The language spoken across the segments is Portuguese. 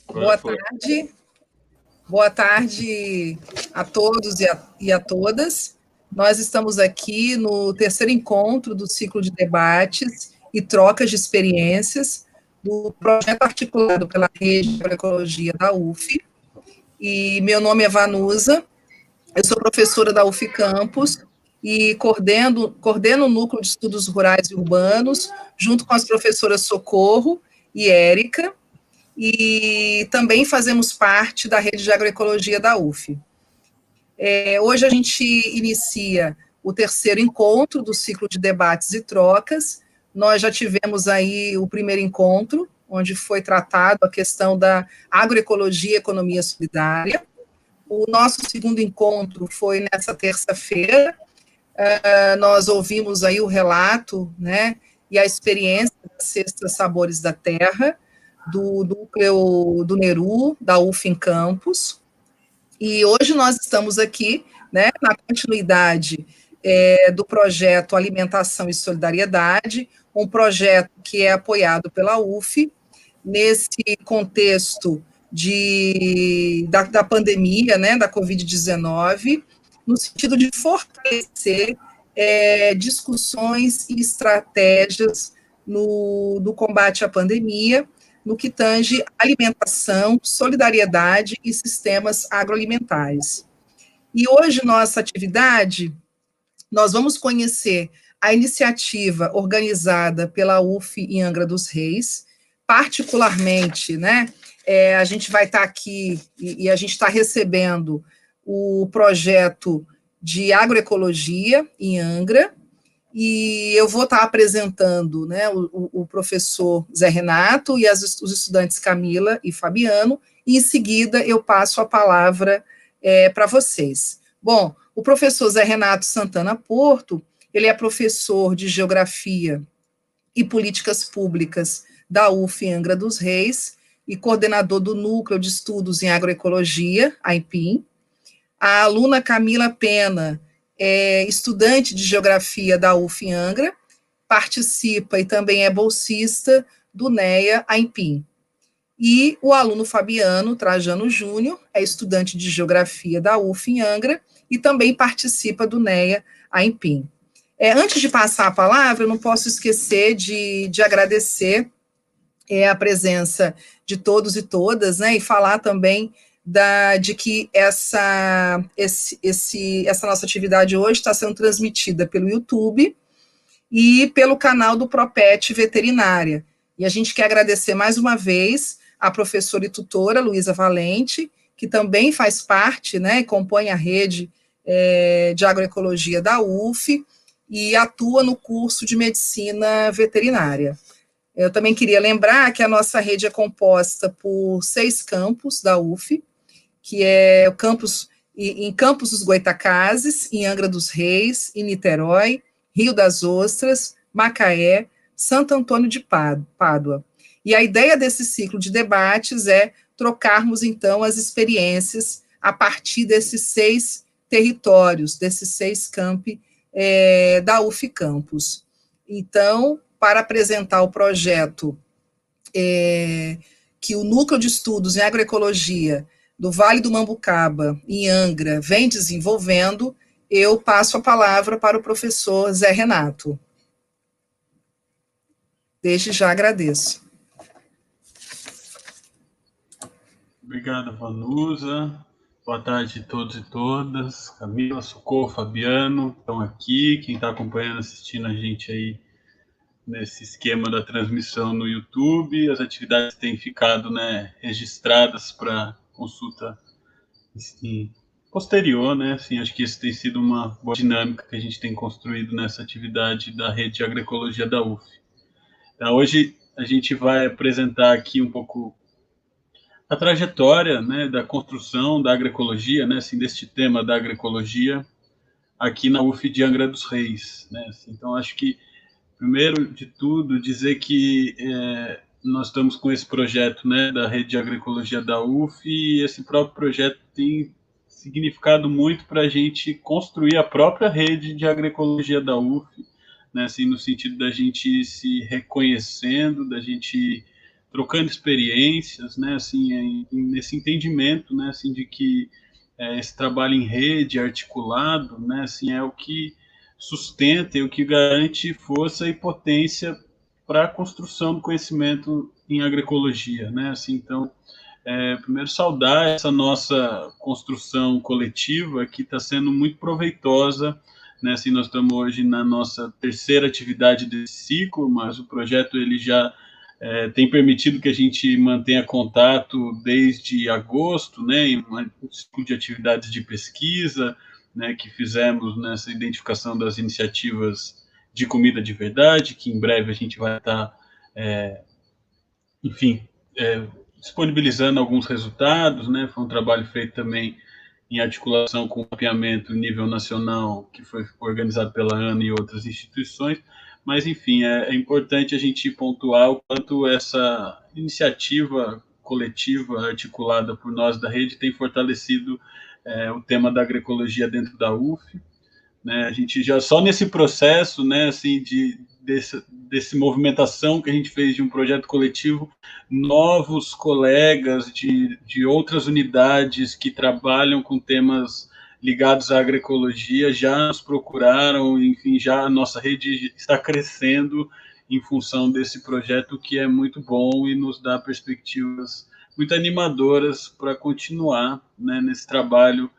Agora Boa foi. tarde. Boa tarde a todos e a todas. Nós estamos aqui no terceiro encontro do ciclo de debates e trocas de experiências do projeto articulado pela Rede de Agroecologia da UF. E meu nome é Vanusa, eu sou professora da UF Campus e coordeno o Núcleo de Estudos Rurais e Urbanos, junto com as professoras Socorro e Érica, e também fazemos parte da rede de agroecologia da UF. Hoje a gente inicia o terceiro encontro do ciclo de debates e trocas. Nós já tivemos aí o primeiro encontro, onde foi tratado a questão da agroecologia e economia solidária. O nosso segundo encontro foi nessa terça-feira. Nós ouvimos aí o relato, né, e a experiência da Sexta Sabores da Terra, do núcleo do Neru, da UF em Campos. E hoje nós estamos aqui, né, na continuidade do projeto Alimentação e Solidariedade, um projeto que é apoiado pela UF, nesse contexto da pandemia, né, da Covid-19, no sentido de fortalecer discussões e estratégias no combate à pandemia, no que tange alimentação, solidariedade e sistemas agroalimentares. E hoje, nossa atividade, nós vamos conhecer a iniciativa organizada pela UF em Angra dos Reis, particularmente, né, a gente vai estar aqui e a gente está recebendo o projeto de agroecologia em Angra, e eu vou estar apresentando, né, o professor Zé Renato e os estudantes Camila e Fabiano, e em seguida eu passo a palavra para vocês. Bom, o professor Zé Renato Santana Porto, ele é professor de Geografia e Políticas Públicas da UF Angra dos Reis e coordenador do Núcleo de Estudos em Agroecologia, AIPIM. A aluna Camila Pena é estudante de Geografia da UF Angra, participa e também é bolsista do NEA AIPIM. E o aluno Fabiano Trajano Júnior é estudante de Geografia da UF Angra e também participa do NEA AIPIM. Antes de passar a palavra, eu não posso esquecer de agradecer a presença de todos e todas, né, e falar também de que essa nossa atividade hoje está sendo transmitida pelo YouTube e pelo canal do Propet Veterinária. E a gente quer agradecer mais uma vez a professora e tutora Luísa Valente, que também faz parte, né, e compõe a rede de agroecologia da UF e atua no curso de medicina veterinária. Eu também queria lembrar que a nossa rede é composta por 6 campos da UF, que é o campus em Campos dos Goitacazes, em Angra dos Reis, em Niterói, Rio das Ostras, Macaé, Santo Antônio de Pádua. E a ideia desse ciclo de debates é trocarmos, então, as experiências a partir desses 6 territórios, desses 6 campi da UF Campus. Então, para apresentar o projeto que o Núcleo de Estudos em Agroecologia do Vale do Mambucaba, em Angra, vem desenvolvendo, eu passo a palavra para o professor Zé Renato. Desde já agradeço. Obrigado, Vanusa. Boa tarde a todos e todas. Camila, Socorro, Fabiano estão aqui. Quem está acompanhando, assistindo a gente aí nesse esquema da transmissão no YouTube. As atividades têm ficado, né, registradas para consulta assim, posterior, né? Assim, acho que isso tem sido uma boa dinâmica que a gente tem construído nessa atividade da rede de agroecologia da UF. Então, hoje a gente vai apresentar aqui um pouco a trajetória, né, da construção da agroecologia, né, assim, deste tema da agroecologia aqui na UF de Angra dos Reis, né? Assim, então, acho que primeiro de tudo dizer que nós estamos com esse projeto, né, da rede de agroecologia da UF, e esse próprio projeto tem significado muito para a gente construir a própria rede de agroecologia da UF, né, assim, no sentido da gente ir se reconhecendo, da gente trocando experiências, né, assim, nesse entendimento, né, assim, de que esse trabalho em rede, articulado, né, assim, é o que sustenta e o que garante força e potência para a construção do conhecimento em agroecologia, né, assim, então, primeiro saudar essa nossa construção coletiva que está sendo muito proveitosa, né, assim, nós estamos hoje na nossa terceira atividade desse ciclo, mas o projeto ele já tem permitido que a gente mantenha contato desde agosto, né, em um ciclo de atividades de pesquisa, né, que fizemos nessa identificação das iniciativas de comida de verdade, que em breve a gente vai estar, enfim, disponibilizando alguns resultados, né, foi um trabalho feito também em articulação com o mapeamento nível nacional, que foi organizado pela ANA e outras instituições, mas, enfim, é importante a gente pontuar o quanto essa iniciativa coletiva articulada por nós da rede tem fortalecido o tema da agroecologia dentro da UF, né? A gente já só nesse processo, né, assim, desse movimentação que a gente fez de um projeto coletivo, novos colegas de outras unidades que trabalham com temas ligados à agroecologia já nos procuraram, enfim, já a nossa rede está crescendo em função desse projeto, que é muito bom e nos dá perspectivas muito animadoras para continuar, né, nesse trabalho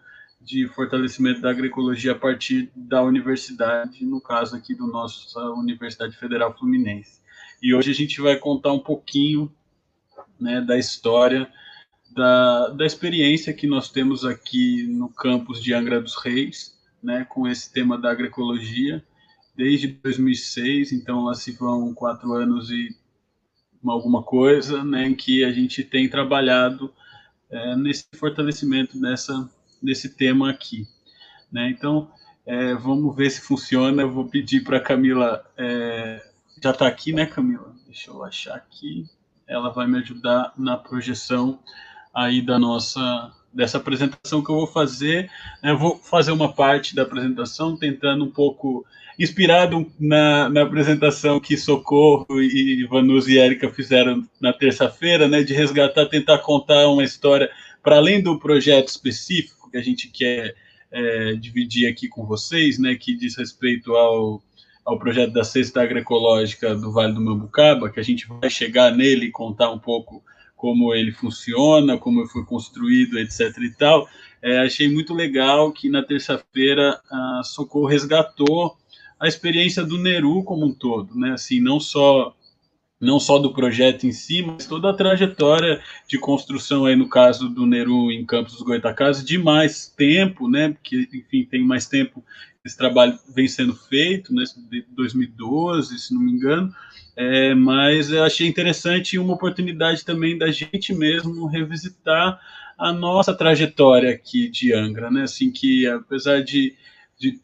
de fortalecimento da agroecologia a partir da universidade, no caso aqui do nossa Universidade Federal Fluminense. E hoje a gente vai contar um pouquinho, né, da história, da experiência que nós temos aqui no campus de Angra dos Reis, né, com esse tema da agroecologia, desde 2006, então lá se vão 4 anos e alguma coisa, né, em que a gente tem trabalhado nesse fortalecimento desse tema aqui, né? Então, vamos ver se funciona. Eu vou pedir para a Camila, já está aqui, né, Camila? Deixa eu achar aqui. Ela vai me ajudar na projeção aí dessa apresentação que eu vou fazer. Eu vou fazer uma parte da apresentação tentando um pouco inspirado na apresentação que Socorro e Vanus e Érica fizeram na terça-feira, né, de resgatar, tentar contar uma história para além do projeto específico que a gente quer dividir aqui com vocês, né, que diz respeito ao projeto da Cesta Agroecológica do Vale do Mambucaba, que a gente vai chegar nele e contar um pouco como ele funciona, como ele foi construído, etc. e tal. Achei muito legal que na terça-feira a Socorro resgatou a experiência do Neru como um todo, né? Assim, não só do projeto em si, mas toda a trajetória de construção aí no caso do Neru em Campos dos Goytacazes de mais tempo, né? Porque, enfim, tem mais tempo esse trabalho vem sendo feito, né? De 2012, se não me engano. Mas eu achei interessante uma oportunidade também da gente mesmo revisitar a nossa trajetória aqui de Angra, né? Assim, que apesar de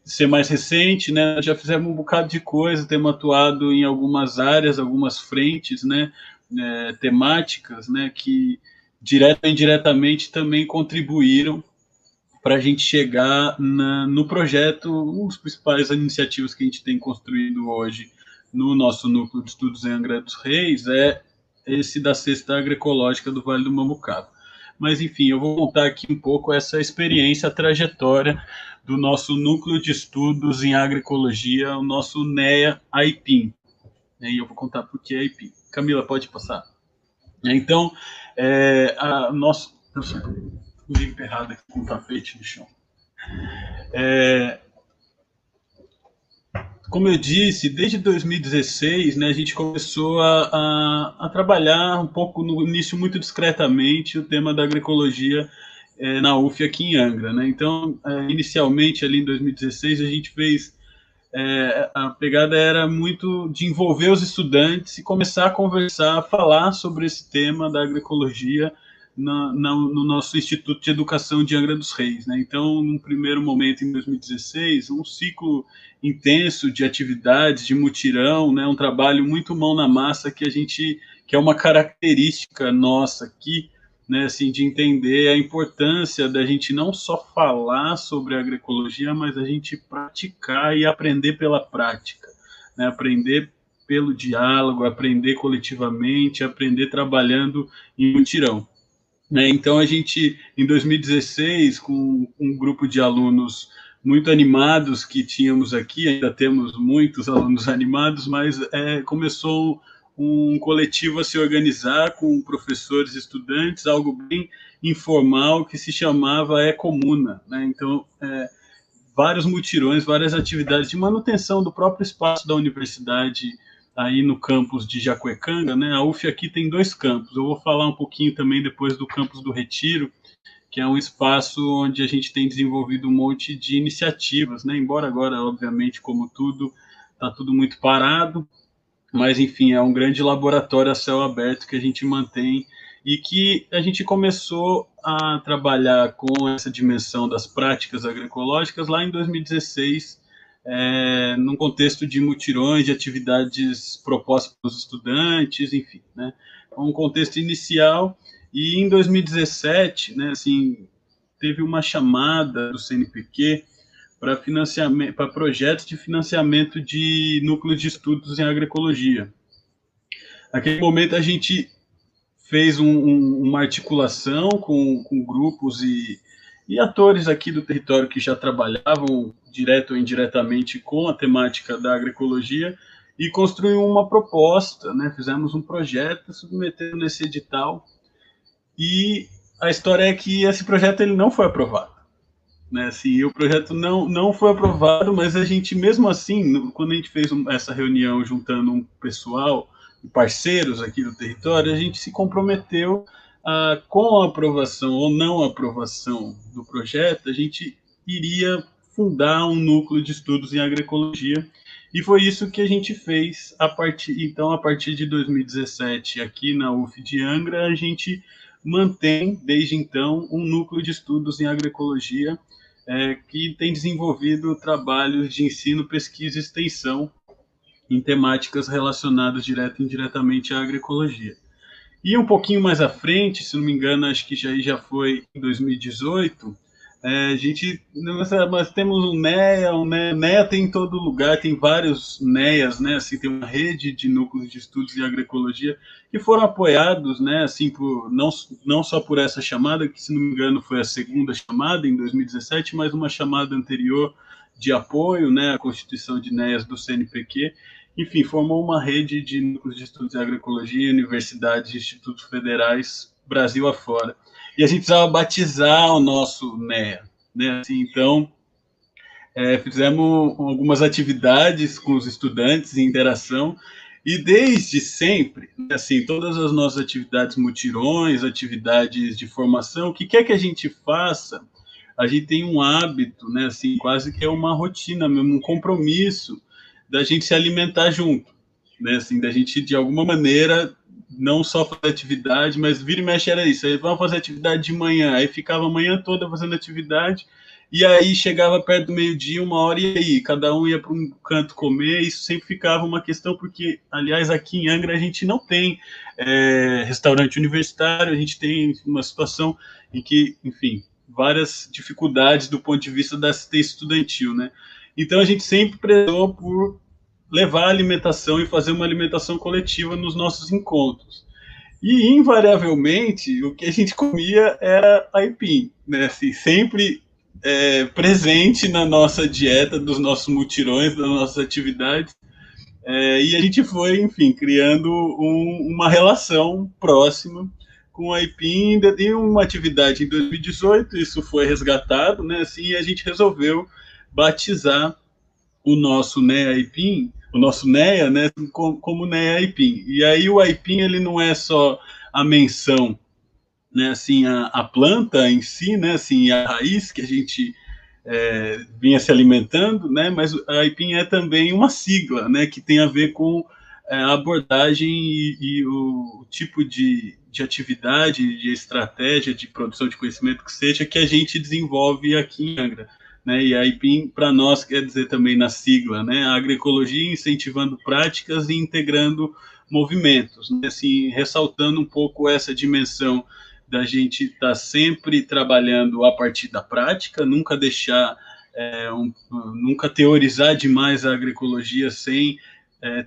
ser mais recente, né? Já fizemos um bocado de coisa, temos atuado em algumas áreas, algumas frentes, né? Temáticas, né? Que direto ou indiretamente também contribuíram para a gente chegar no projeto, uma das principais iniciativas que a gente tem construído hoje no nosso núcleo de estudos em Angra dos Reis é esse da Cesta Agroecológica do Vale do Mambucaba. Mas, enfim, eu vou contar aqui um pouco essa experiência, a trajetória do nosso núcleo de estudos em agroecologia, o nosso NEA AIPIM. E eu vou contar por que AIPIM. Camila, pode passar. Então, nosso... Limpo errado aqui com o tapete no chão. Como eu disse, desde 2016, né, a gente começou a trabalhar um pouco, no início muito discretamente, o tema da agroecologia na UF aqui em Angra, né? Então, inicialmente, ali em 2016, a gente fez... a pegada era muito de envolver os estudantes e começar a conversar, a falar sobre esse tema da agroecologia no nosso Instituto de Educação de Angra dos Reis, né? Então, num primeiro momento, em 2016, um ciclo intenso de atividades, de mutirão, né? Um trabalho muito mão na massa que é uma característica nossa aqui, né? Assim, de entender a importância da gente não só falar sobre a agroecologia, mas a gente praticar e aprender pela prática, né? Aprender pelo diálogo, aprender coletivamente, aprender trabalhando em mutirão. Então, a gente, em 2016, com um grupo de alunos muito animados que tínhamos aqui, ainda temos muitos alunos animados, mas começou um coletivo a se organizar com professores e estudantes, algo bem informal, que se chamava Ecomuna. Então, vários mutirões, várias atividades de manutenção do próprio espaço da universidade aí no campus de Jacuecanga, A UF aqui tem 2 campos. Eu vou falar um pouquinho também depois do campus do Retiro, que é um espaço onde a gente tem desenvolvido um monte de iniciativas, Embora agora, obviamente, como tudo, está tudo muito parado, mas, enfim, é um grande laboratório a céu aberto que a gente mantém e que a gente começou a trabalhar com essa dimensão das práticas agroecológicas lá em 2016, num contexto de mutirões, de atividades propostas para os estudantes, enfim, um contexto inicial. E em 2017, teve uma chamada do CNPq para financiamento, para projetos de financiamento de núcleos de estudos em agroecologia. Naquele momento a gente fez uma articulação com grupos e atores aqui do território que já trabalhavam direto ou indiretamente com a temática da agroecologia e construiu uma proposta, Fizemos um projeto, submetendo nesse edital, e a história é que esse projeto ele não foi aprovado. O projeto não foi aprovado, mas a gente, mesmo assim, quando a gente fez essa reunião juntando um pessoal, parceiros aqui do território, a gente se comprometeu com a aprovação ou não aprovação do projeto, a gente iria fundar um núcleo de estudos em agroecologia, e foi isso que a gente fez a partir de 2017, aqui na UF de Angra, a gente mantém, desde então, um núcleo de estudos em agroecologia, que tem desenvolvido trabalhos de ensino, pesquisa e extensão em temáticas relacionadas direto e indiretamente à agroecologia. E um pouquinho mais à frente, se não me engano, acho que já foi em 2018, mas temos um NEA tem em todo lugar, tem vários NEAs, tem uma rede de núcleos de estudos em agroecologia que foram apoiados, não só por essa chamada, que se não me engano foi a segunda chamada em 2017, mas uma chamada anterior de apoio, à constituição de NEAs do CNPq. Enfim, formou uma rede de núcleos de estudos em agroecologia, universidades e institutos federais, Brasil afora. E a gente precisava batizar o nosso NEA, então, fizemos algumas atividades com os estudantes em interação, e desde sempre, todas as nossas atividades mutirões, atividades de formação, o que quer que a gente faça, a gente tem um hábito, quase que é uma rotina mesmo, um compromisso da gente se alimentar junto, da gente, de alguma maneira, não só fazer atividade, mas vira e mexe era isso, aí vamos fazer atividade de manhã, aí ficava a manhã toda fazendo atividade, e aí chegava perto do meio-dia, 1h, e aí cada um ia para um canto comer, isso sempre ficava uma questão, porque, aliás, aqui em Angra a gente não tem restaurante universitário, a gente tem uma situação em que, enfim, várias dificuldades do ponto de vista da assistência estudantil, Então a gente sempre prezou por levar a alimentação e fazer uma alimentação coletiva nos nossos encontros. E, invariavelmente, o que a gente comia era aipim, sempre presente na nossa dieta, dos nossos mutirões, das nossas atividades. E a gente foi, enfim, criando uma relação próxima com o aipim. E uma atividade em 2018, isso foi resgatado, e a gente resolveu batizar o nosso NEA aipim, o nosso NEA, como NEA aipim. E aí o aipim, ele não é só a menção, a planta em si, a raiz que a gente vinha se alimentando, mas a aipim é também uma sigla, que tem a ver com a abordagem e o tipo de atividade, de estratégia de produção de conhecimento que seja, que a gente desenvolve aqui em Angra. E a aipim, para nós, quer dizer também na sigla, a agroecologia incentivando práticas e integrando movimentos, ressaltando um pouco essa dimensão da gente estar sempre trabalhando a partir da prática, nunca deixar, nunca teorizar demais a agroecologia sem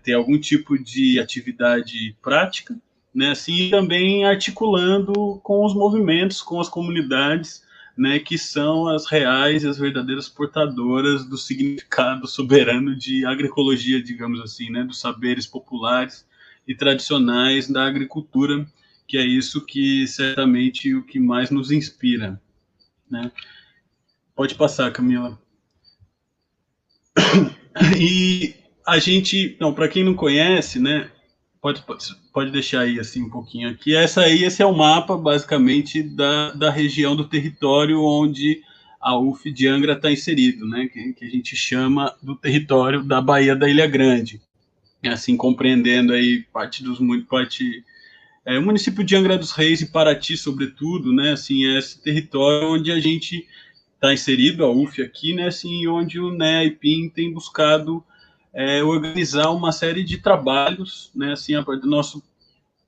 ter algum tipo de atividade prática, né, assim, e também articulando com os movimentos, com as comunidades, né, que são as reais e as verdadeiras portadoras do significado soberano de agroecologia, digamos assim, né, dos saberes populares e tradicionais da agricultura, que é isso que certamente o que mais nos inspira, né? Pode passar, Camila. E a gente, não, para quem não conhece, né, pode deixar aí assim um pouquinho aqui. Esse é o mapa basicamente da região do território onde a UF de Angra está inserido, né, que a gente chama do território da Baía da Ilha Grande, assim compreendendo aí o município de Angra dos Reis e Paraty, sobretudo, né, assim é esse território onde a gente está inserido, a UF aqui, né, assim, onde o NEA-IPIM tem buscado organizar uma série de trabalhos, né, assim, a partir do nosso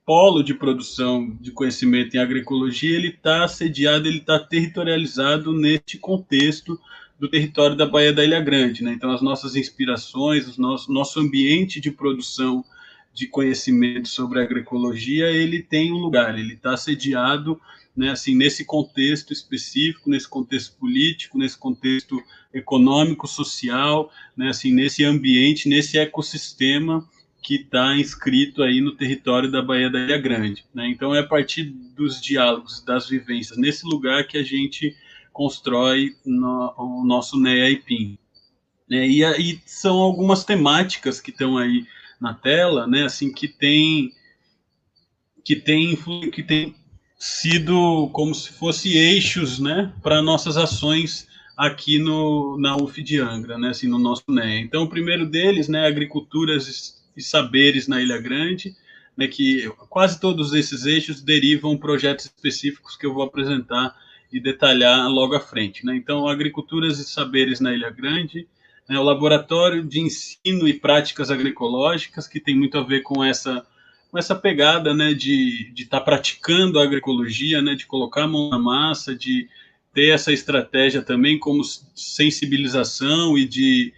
polo de produção de conhecimento em agroecologia, ele está sediado, ele está territorializado neste contexto do território da Baía da Ilha Grande, né? Então, as nossas inspirações, nosso ambiente de produção de conhecimento sobre agroecologia, ele tem um lugar, ele está sediado, né, assim, nesse contexto específico, nesse contexto político, nesse contexto econômico, social, né, assim, nesse ambiente, nesse ecossistema que está inscrito aí no território da Baía da Ilha Grande, né? Então é a partir dos diálogos, das vivências nesse lugar que a gente constrói o nosso NEA-IPIM, né? E aí são algumas temáticas que estão aí na tela, né? Assim que tem sido como se fosse eixos, né, para nossas ações aqui na UF de Angra, né, assim, no nosso NEA. Então, o primeiro deles, né, agriculturas e saberes na Ilha Grande, né, que quase todos esses eixos derivam projetos específicos que eu vou apresentar e detalhar logo à frente, né. Então, agriculturas e saberes na Ilha Grande, né, o laboratório de ensino e práticas agroecológicas, que tem muito a ver com essa pegada, né, de estar praticando a agroecologia, né, de colocar a mão na massa, de ter essa estratégia também como sensibilização e de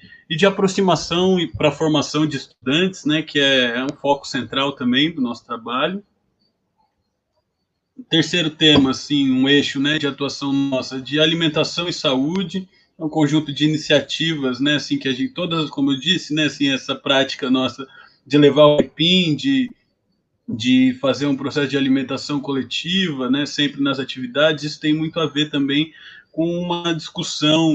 aproximação e para a formação de estudantes, né, que é um foco central também do nosso trabalho. Terceiro tema, assim, um eixo, né, de atuação nossa de alimentação e saúde, um conjunto de iniciativas, né, assim, que a gente, todas, como eu disse, né, assim, essa prática nossa de levar o IPIM, de fazer um processo de alimentação coletiva, né, sempre nas atividades, isso tem muito a ver também com uma discussão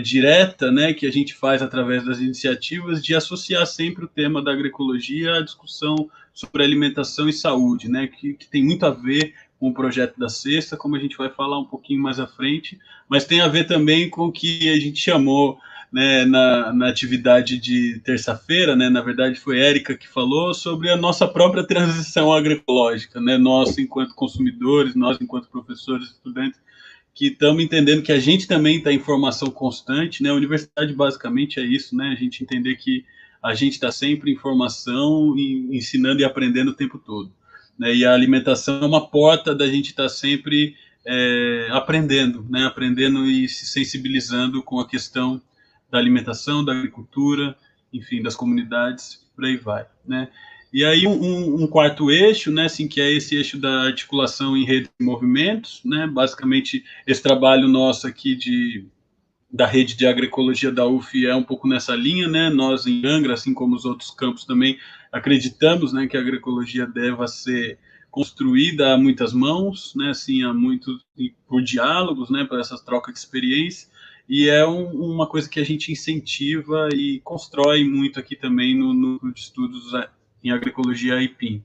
direta, né, que a gente faz através das iniciativas de associar sempre o tema da agroecologia à discussão sobre alimentação e saúde, né, que tem muito a ver com o projeto da Sexta, como a gente vai falar um pouquinho mais à frente, mas tem a ver também com o que a gente chamou, né, na atividade de terça-feira, né, na verdade foi Érica que falou sobre a nossa própria transição agroecológica, né, nós enquanto consumidores, nós enquanto professores, estudantes, que estamos entendendo que a gente também está em formação constante, né, a universidade basicamente é isso, né, a gente entender que a gente está sempre em formação, ensinando e aprendendo o tempo todo, né, e a alimentação é uma porta da gente estar sempre aprendendo, né, aprendendo e se sensibilizando com a questão da alimentação, da agricultura, enfim, das comunidades, por aí vai, né? E aí um quarto eixo, né, assim, que é esse eixo da articulação em redes de movimentos, né? Basicamente esse trabalho nosso aqui da rede de agroecologia da UF é um pouco nessa linha, né? Nós em Angra, assim como os outros campos também, acreditamos, né, que a agroecologia deva ser construída a muitas mãos, né, assim, por diálogos, né, para essas trocas de experiência, e é uma coisa que a gente incentiva e constrói muito aqui também no núcleo de estudos em agroecologia IPIM.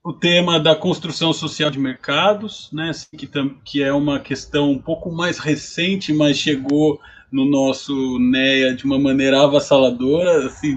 O tema da construção social de mercados, né, assim, que é uma questão um pouco mais recente, mas chegou no nosso NEA de uma maneira avassaladora, assim,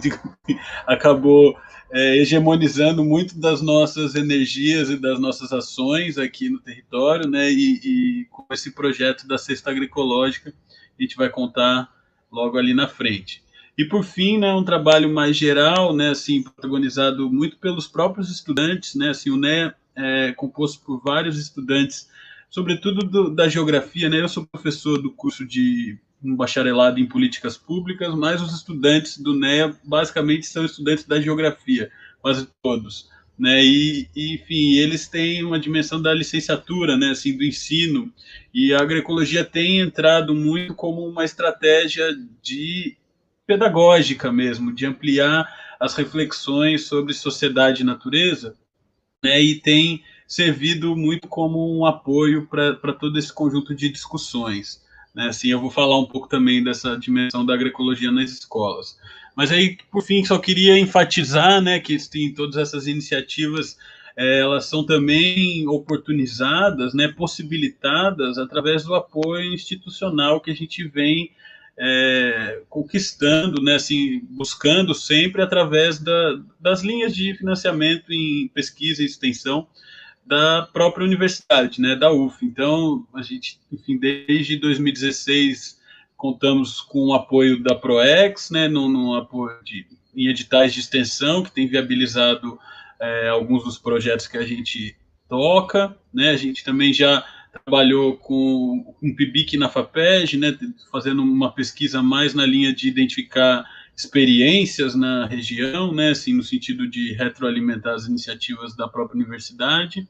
acabou hegemonizando muito das nossas energias e das nossas ações aqui no território, né, e com esse projeto da Cesta Agroecológica, a gente vai contar logo ali na frente. E por fim, né, um trabalho mais geral, né, assim, protagonizado muito pelos próprios estudantes, né, assim, o NEA é composto por vários estudantes, sobretudo da geografia, né, eu sou professor do curso de um bacharelado em políticas públicas, mas os estudantes do NEA basicamente são estudantes da geografia, quase todos, né? Enfim, eles têm uma dimensão da licenciatura, né, assim, do ensino, e a agroecologia tem entrado muito como uma estratégia de pedagógica mesmo, de ampliar as reflexões sobre sociedade e natureza, né, e tem servido muito como um apoio para todo esse conjunto de discussões. Né? Assim, eu vou falar um pouco também dessa dimensão da agroecologia nas escolas. Mas aí, por fim, só queria enfatizar, né, que tem todas essas iniciativas, elas são também oportunizadas, né, possibilitadas através do apoio institucional que a gente vem conquistando, né, assim, buscando sempre através das linhas de financiamento em pesquisa e extensão da própria universidade, né, da UF. Então, a gente, enfim, desde 2016 contamos com o apoio da ProEx, né, no apoio em editais de extensão, que tem viabilizado alguns dos projetos que a gente toca, né, a gente também já trabalhou com um PIBIC na FAPESG, né, fazendo uma pesquisa mais na linha de identificar experiências na região, né, assim, no sentido de retroalimentar as iniciativas da própria universidade.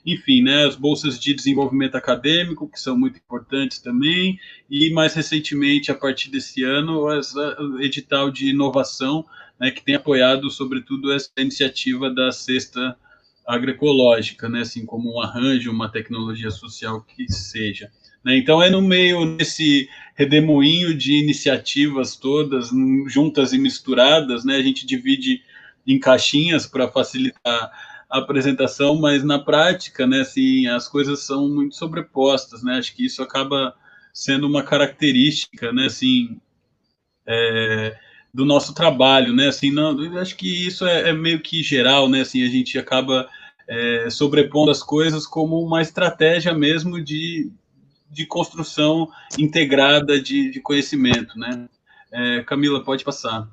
Enfim, né, as bolsas de desenvolvimento acadêmico, que são muito importantes também, e mais recentemente, a partir desse ano, o edital de inovação, né, que tem apoiado, sobretudo, essa iniciativa da Cesta Agroecológica, né, assim como um arranjo, uma tecnologia social que seja. Né? Então, é no meio desse redemoinho de iniciativas todas juntas e misturadas, né? A gente divide em caixinhas para facilitar a apresentação, mas na prática, né, assim, as coisas são muito sobrepostas, né? Acho que isso acaba sendo uma característica, né, assim, do nosso trabalho, né? Assim, não, acho que isso é meio que geral, né? Assim, a gente acaba sobrepondo as coisas como uma estratégia mesmo de construção integrada de conhecimento, né? Camila, pode passar.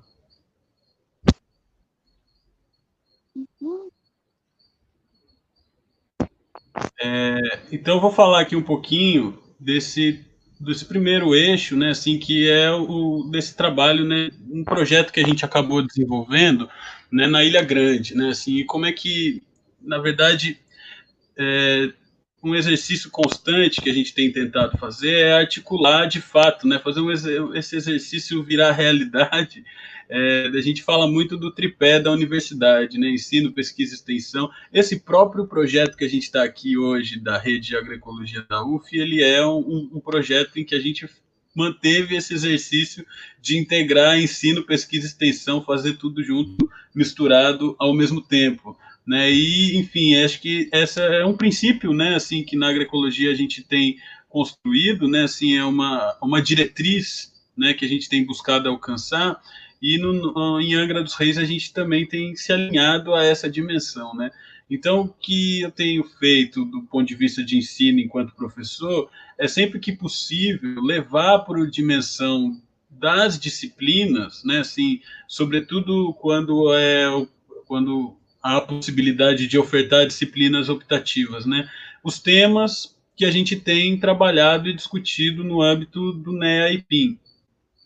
Então, eu vou falar aqui um pouquinho desse primeiro eixo, né, assim, que é desse trabalho, né, um projeto que a gente acabou desenvolvendo, né, na Ilha Grande, né, assim, e como é que, na verdade, um exercício constante que a gente tem tentado fazer é articular de fato, né, fazer esse exercício virar realidade. A gente fala muito do tripé da universidade, né, ensino, pesquisa e extensão. Esse próprio projeto que a gente está aqui hoje, da Rede de Agroecologia da UF, ele é um projeto em que a gente manteve esse exercício de integrar ensino, pesquisa e extensão, fazer tudo junto, misturado ao mesmo tempo. Né? E, enfim, acho que essa é um princípio, né, assim, que na agroecologia a gente tem construído, né, assim, é uma diretriz, né, que a gente tem buscado alcançar, e em Angra dos Reis a gente também tem se alinhado a essa dimensão, né. Então, o que eu tenho feito do ponto de vista de ensino enquanto professor é sempre que possível levar para a dimensão das disciplinas, né, assim, sobretudo quando há a possibilidade de ofertar disciplinas optativas, né? Os temas que a gente tem trabalhado e discutido no âmbito do NEA e PIN,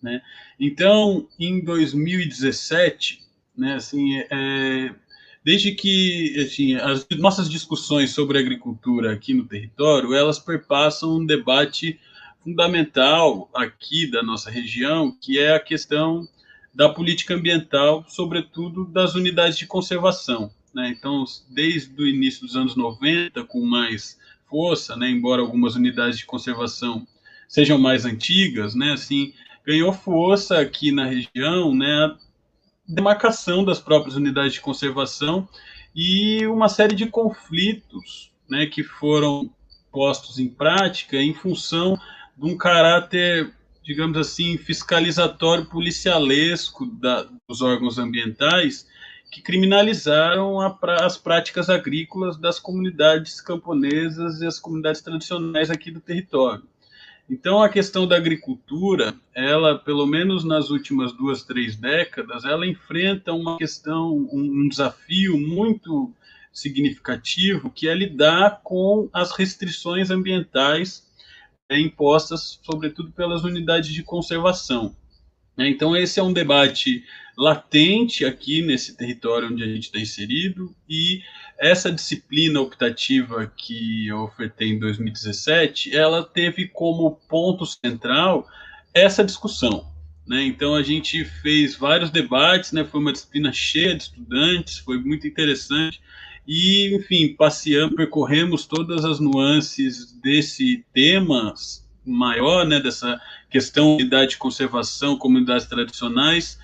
né? Então, em 2017, né, assim, desde que assim, as nossas discussões sobre agricultura aqui no território, elas perpassam um debate fundamental aqui da nossa região, que é a questão da política ambiental, sobretudo das unidades de conservação. Né? Então, desde o início dos anos 90, com mais força, né, embora algumas unidades de conservação sejam mais antigas, né, assim, ganhou força aqui na região, né, a demarcação das próprias unidades de conservação e uma série de conflitos, né, que foram postos em prática em função de um caráter, digamos assim, fiscalizatório policialesco dos órgãos ambientais que criminalizaram as práticas agrícolas das comunidades camponesas e as comunidades tradicionais aqui do território. Então, a questão da agricultura, ela, pelo menos nas últimas 2, 3 décadas, ela enfrenta uma questão, um desafio muito significativo, que é lidar com as restrições ambientais impostas, sobretudo, pelas unidades de conservação. Então, esse é um debate latente aqui nesse território onde a gente está inserido, e essa disciplina optativa que eu ofertei em 2017, ela teve como ponto central essa discussão. Né? Então, a gente fez vários debates, né? Foi uma disciplina cheia de estudantes, foi muito interessante, e, enfim, percorremos todas as nuances desse tema maior, né? Dessa questão de unidade de conservação, comunidades tradicionais,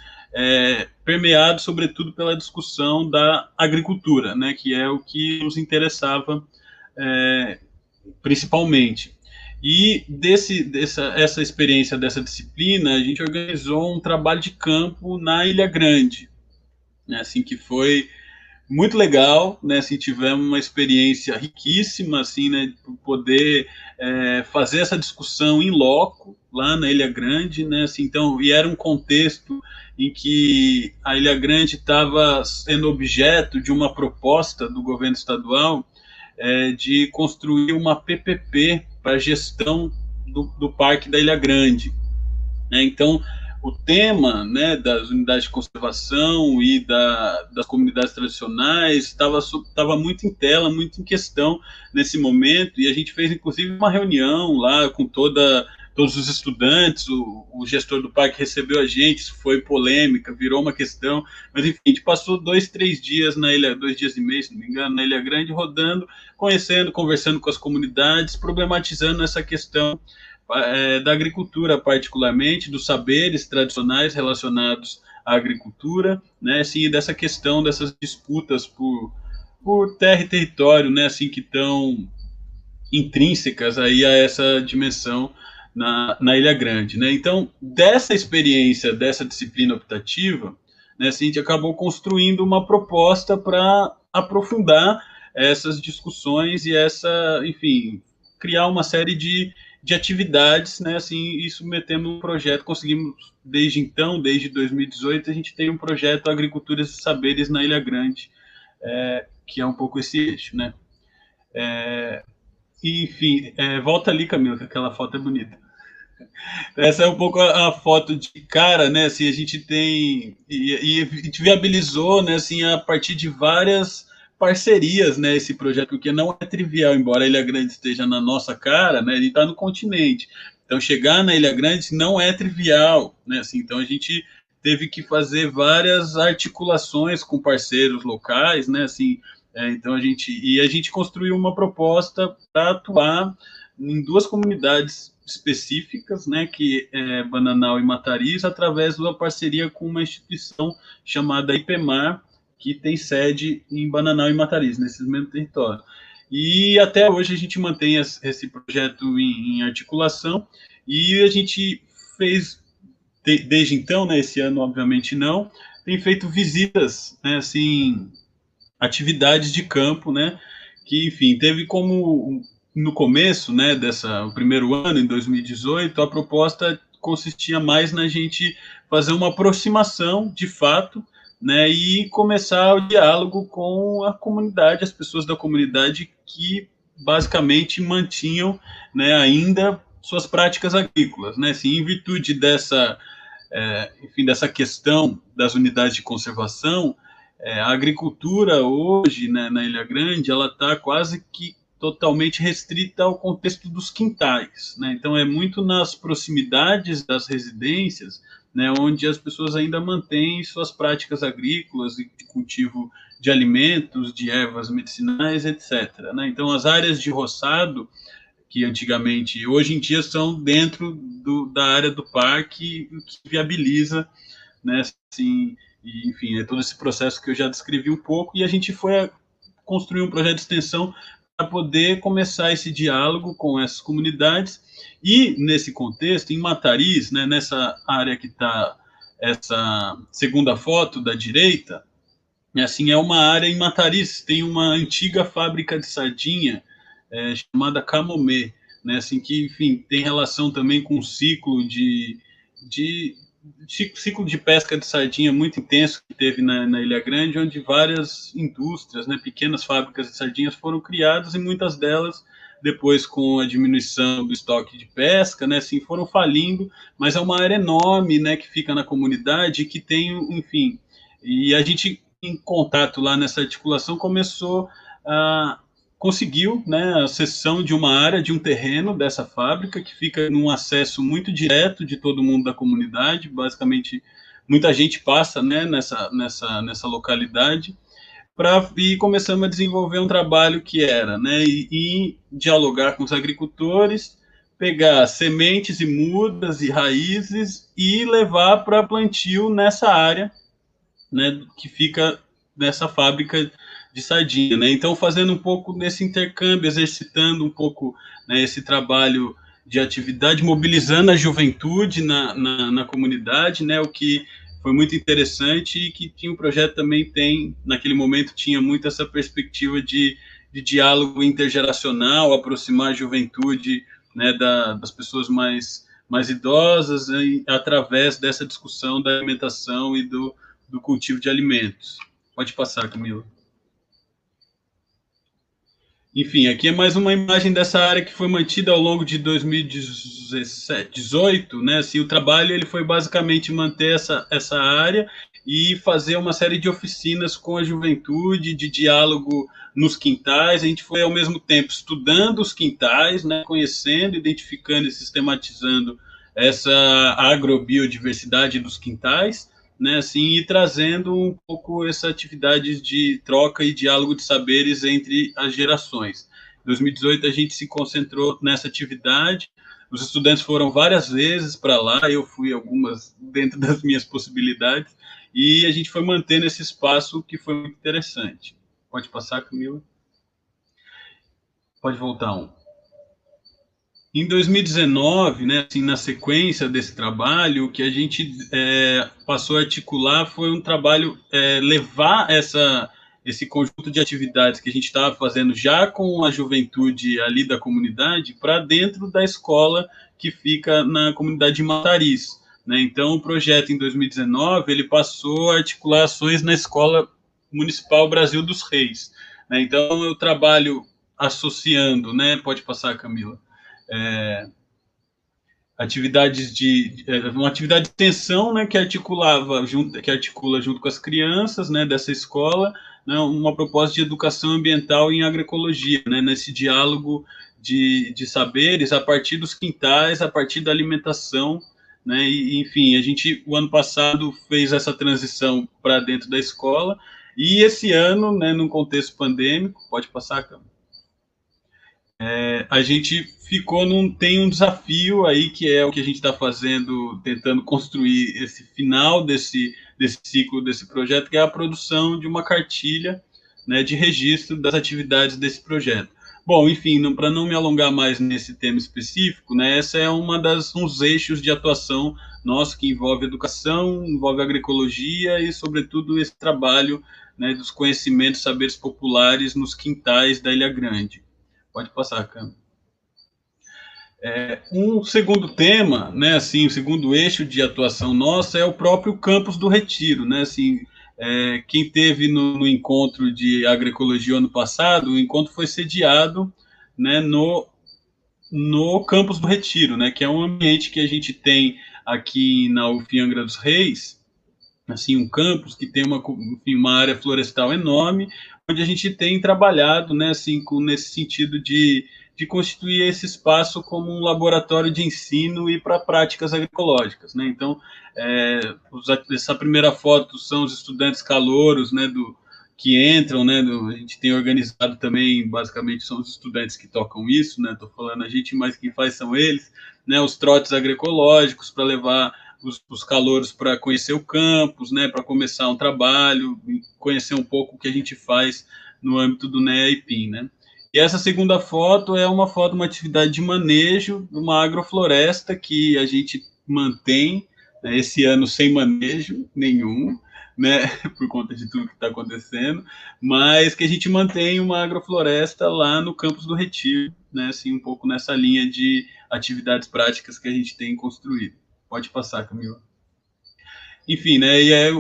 permeado, sobretudo, pela discussão da agricultura, né, que é o que nos interessava principalmente. E essa experiência dessa disciplina, a gente organizou um trabalho de campo na Ilha Grande, né, assim, que foi muito legal, né? Assim, tivemos uma experiência riquíssima, assim, né? Por poder fazer essa discussão em loco lá na Ilha Grande, né? Assim, então, e era um contexto em que a Ilha Grande estava sendo objeto de uma proposta do governo estadual de construir uma PPP para a gestão do Parque da Ilha Grande. Né? Então, o tema, né, das unidades de conservação e das comunidades tradicionais estava muito em tela, muito em questão nesse momento, e a gente fez inclusive uma reunião lá com todos os estudantes, o gestor do parque recebeu a gente, isso foi polêmica, virou uma questão, mas enfim, a gente passou 2, 3 dias na ilha, 2 dias e meio, se não me engano, na Ilha Grande, rodando, conhecendo, conversando com as comunidades, problematizando essa questão da agricultura, particularmente, dos saberes tradicionais relacionados à agricultura, né, assim, dessa questão dessas disputas por terra e território, né, assim, que estão intrínsecas aí a essa dimensão na Ilha Grande, né? Então, dessa experiência, dessa disciplina optativa, né, assim, a gente acabou construindo uma proposta para aprofundar essas discussões e enfim, criar uma série de atividades, né, assim, e submetemos um projeto, conseguimos, desde então, desde 2018, a gente tem um projeto Agriculturas e Saberes na Ilha Grande, que é um pouco esse eixo, né. Enfim, volta ali, Camila, que aquela foto é bonita. Essa é um pouco a foto de cara, né? Assim, a gente tem e a gente viabilizou, né? Assim, a partir de várias parcerias, né? Esse projeto, porque não é trivial, embora a Ilha Grande esteja na nossa cara, né? Ele está no continente. Então, chegar na Ilha Grande não é trivial, né? Assim, então a gente teve que fazer várias articulações com parceiros locais, né? Assim, então a gente construiu uma proposta para atuar em 2 comunidades específicas, né, que é Bananal e Mataris, através de uma parceria com uma instituição chamada IPEMAR, que tem sede em Bananal e Mataris, nesses mesmos territórios. E até hoje a gente mantém esse projeto em articulação, e a gente fez, desde então, né, esse ano obviamente não, tem feito visitas, né, assim, atividades de campo, né, que, enfim, teve como no começo, né, o primeiro ano, em 2018, a proposta consistia mais na gente fazer uma aproximação, de fato, né, e começar o diálogo com a comunidade, as pessoas da comunidade que basicamente mantinham, né, ainda suas práticas agrícolas, né, assim, em virtude enfim, dessa questão das unidades de conservação, a agricultura hoje, né, na Ilha Grande, ela está quase que totalmente restrita ao contexto dos quintais, né? Então é muito nas proximidades das residências, né, onde as pessoas ainda mantêm suas práticas agrícolas de cultivo de alimentos, de ervas medicinais, etc. Né? Então as áreas de roçado, que antigamente, hoje em dia são dentro da área do parque, o que viabiliza, né, assim, e, enfim, é todo esse processo que eu já descrevi um pouco, e a gente foi construir um projeto de extensão para poder começar esse diálogo com essas comunidades, e nesse contexto, em Mataris, né, nessa área que está essa segunda foto da direita, assim, é uma área em Mataris, tem uma antiga fábrica de sardinha chamada Camomê, né, assim, que, enfim, tem relação também com o ciclo de ciclo de pesca de sardinha muito intenso que teve na Ilha Grande, onde várias indústrias, né, pequenas fábricas de sardinhas foram criadas, e muitas delas depois com a diminuição do estoque de pesca, né, assim, foram falindo, mas é uma área enorme, né, que fica na comunidade, que tem, enfim, e a gente, em contato lá nessa articulação, começou a conseguiu, né, a cessão de uma área, de um terreno dessa fábrica, que fica num acesso muito direto de todo mundo da comunidade, basicamente muita gente passa, né, nessa localidade, e começamos a desenvolver um trabalho que era, né, e dialogar com os agricultores, pegar sementes e mudas e raízes e levar para plantio nessa área, né, que fica nessa fábrica de sardinha, né? Então, fazendo um pouco desse intercâmbio, exercitando um pouco, né, esse trabalho de atividade, mobilizando a juventude na comunidade, né? O que foi muito interessante e que tinha um projeto também naquele momento, tinha muito essa perspectiva de diálogo intergeracional, aproximar a juventude, né, das pessoas mais idosas, através dessa discussão da alimentação e do cultivo de alimentos. Pode passar, Camila. Enfim, aqui é mais uma imagem dessa área que foi mantida ao longo de 2017, 18, né? Assim, o trabalho ele foi basicamente manter essa área e fazer uma série de oficinas com a juventude, de diálogo nos quintais. A gente foi ao mesmo tempo estudando os quintais, né? Conhecendo, identificando e sistematizando essa agrobiodiversidade dos quintais, né, assim, e trazendo um pouco essa atividade de troca e diálogo de saberes entre as gerações. Em 2018 a gente se concentrou nessa atividade, os estudantes foram várias vezes para lá, eu fui algumas dentro das minhas possibilidades, e a gente foi mantendo esse espaço que foi muito interessante. Pode passar, Camila? Pode voltar um. Em 2019, né, assim, na sequência desse trabalho, o que a gente passou a articular foi um trabalho, levar esse conjunto de atividades que a gente estava fazendo já com a juventude ali da comunidade para dentro da escola que fica na comunidade de Matariz, né? Então, o projeto em 2019 ele passou a articular ações na Escola Municipal Brasil dos Reis, né? Então, eu trabalho associando, né? Pode passar, Camila. Atividades uma atividade de extensão, né, que articula junto com as crianças, né, dessa escola, né, uma proposta de educação ambiental em agroecologia, né, nesse diálogo de saberes a partir dos quintais, a partir da alimentação, né, e enfim, a gente o ano passado fez essa transição para dentro da escola e esse ano, né, num contexto pandêmico, pode passar, Câmara? A gente tem um desafio aí que é o que a gente está fazendo, tentando construir esse final desse ciclo, desse projeto, que é a produção de uma cartilha, né, de registro das atividades desse projeto. Bom, enfim, para não me alongar mais nesse tema específico, né, essa é uns eixos de atuação nosso que envolve educação, envolve agroecologia e, sobretudo, esse trabalho, né, dos conhecimentos, saberes populares nos quintais da Ilha Grande. Pode passar, Cam. Um segundo tema, né, assim, o segundo eixo de atuação nossa é o próprio campus do Retiro, né, assim, quem teve no encontro de agroecologia ano passado, o encontro foi sediado, né, no campus do Retiro, né, que é um ambiente que a gente tem aqui na UF Angra dos Reis, assim, um campus que tem enfim, uma área florestal enorme, onde a gente tem trabalhado, né, assim, nesse sentido de constituir esse espaço como um laboratório de ensino e para práticas agroecológicas, né? Então, essa primeira foto são os estudantes calouros, né, que entram, né? A gente tem organizado também, basicamente, são os estudantes que tocam isso, né? Estou falando a gente, mas quem faz são eles, né? Os trotes agroecológicos para levar os calouros para conhecer o campus, né? Para começar um trabalho, conhecer um pouco o que a gente faz no âmbito do NEA-IPIN, né? E essa segunda foto é uma atividade de manejo de uma agrofloresta que a gente mantém, né, esse ano sem manejo nenhum, né, por conta de tudo que está acontecendo, mas que a gente mantém uma agrofloresta lá no campus do Retiro, né, assim, um pouco nessa linha de atividades práticas que a gente tem construído. Pode passar, Camila. Enfim, né, e é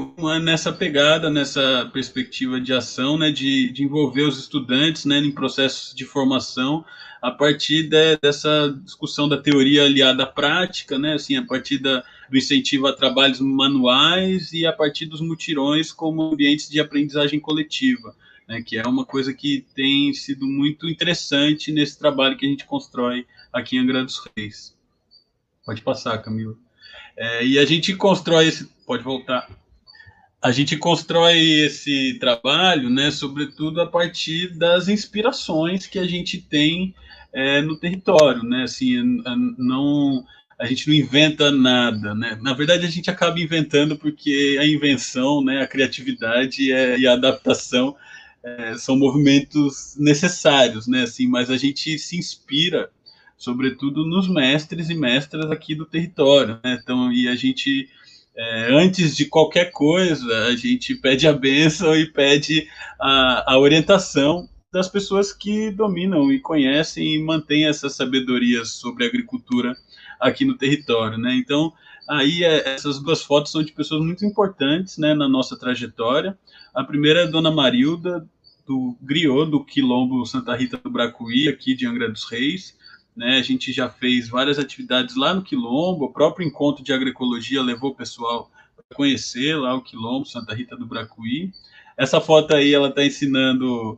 nessa pegada, nessa perspectiva de ação, né, de envolver os estudantes, né, em processos de formação a partir dessa discussão da teoria aliada à prática, né, assim, a partir do incentivo a trabalhos manuais e a partir dos mutirões como ambientes de aprendizagem coletiva, né, que é uma coisa que tem sido muito interessante nesse trabalho que a gente constrói aqui em Angra dos Reis. Pode passar, Camila. E a gente constrói esse. Pode voltar. A gente constrói esse trabalho, né, sobretudo a partir das inspirações que a gente tem no território, né, assim, não, a gente não inventa nada, né, na verdade a gente acaba inventando porque a invenção, né, a criatividade e a adaptação são movimentos necessários, né, assim, mas a gente se inspira sobretudo nos mestres e mestras aqui do território, né, então, e a gente antes de qualquer coisa, a gente pede a bênção e pede a orientação das pessoas que dominam e conhecem e mantêm essa sabedoria sobre a agricultura aqui no território, né? Então, aí essas duas fotos são de pessoas muito importantes, né, na nossa trajetória. A primeira é a Dona Marilda, do Griot, do Quilombo Santa Rita do Bracuí, aqui de Angra dos Reis, né? A gente já fez várias atividades lá no Quilombo, o próprio encontro de agroecologia levou o pessoal para conhecer lá o Quilombo, Santa Rita do Bracuí. Essa foto aí, ela está ensinando,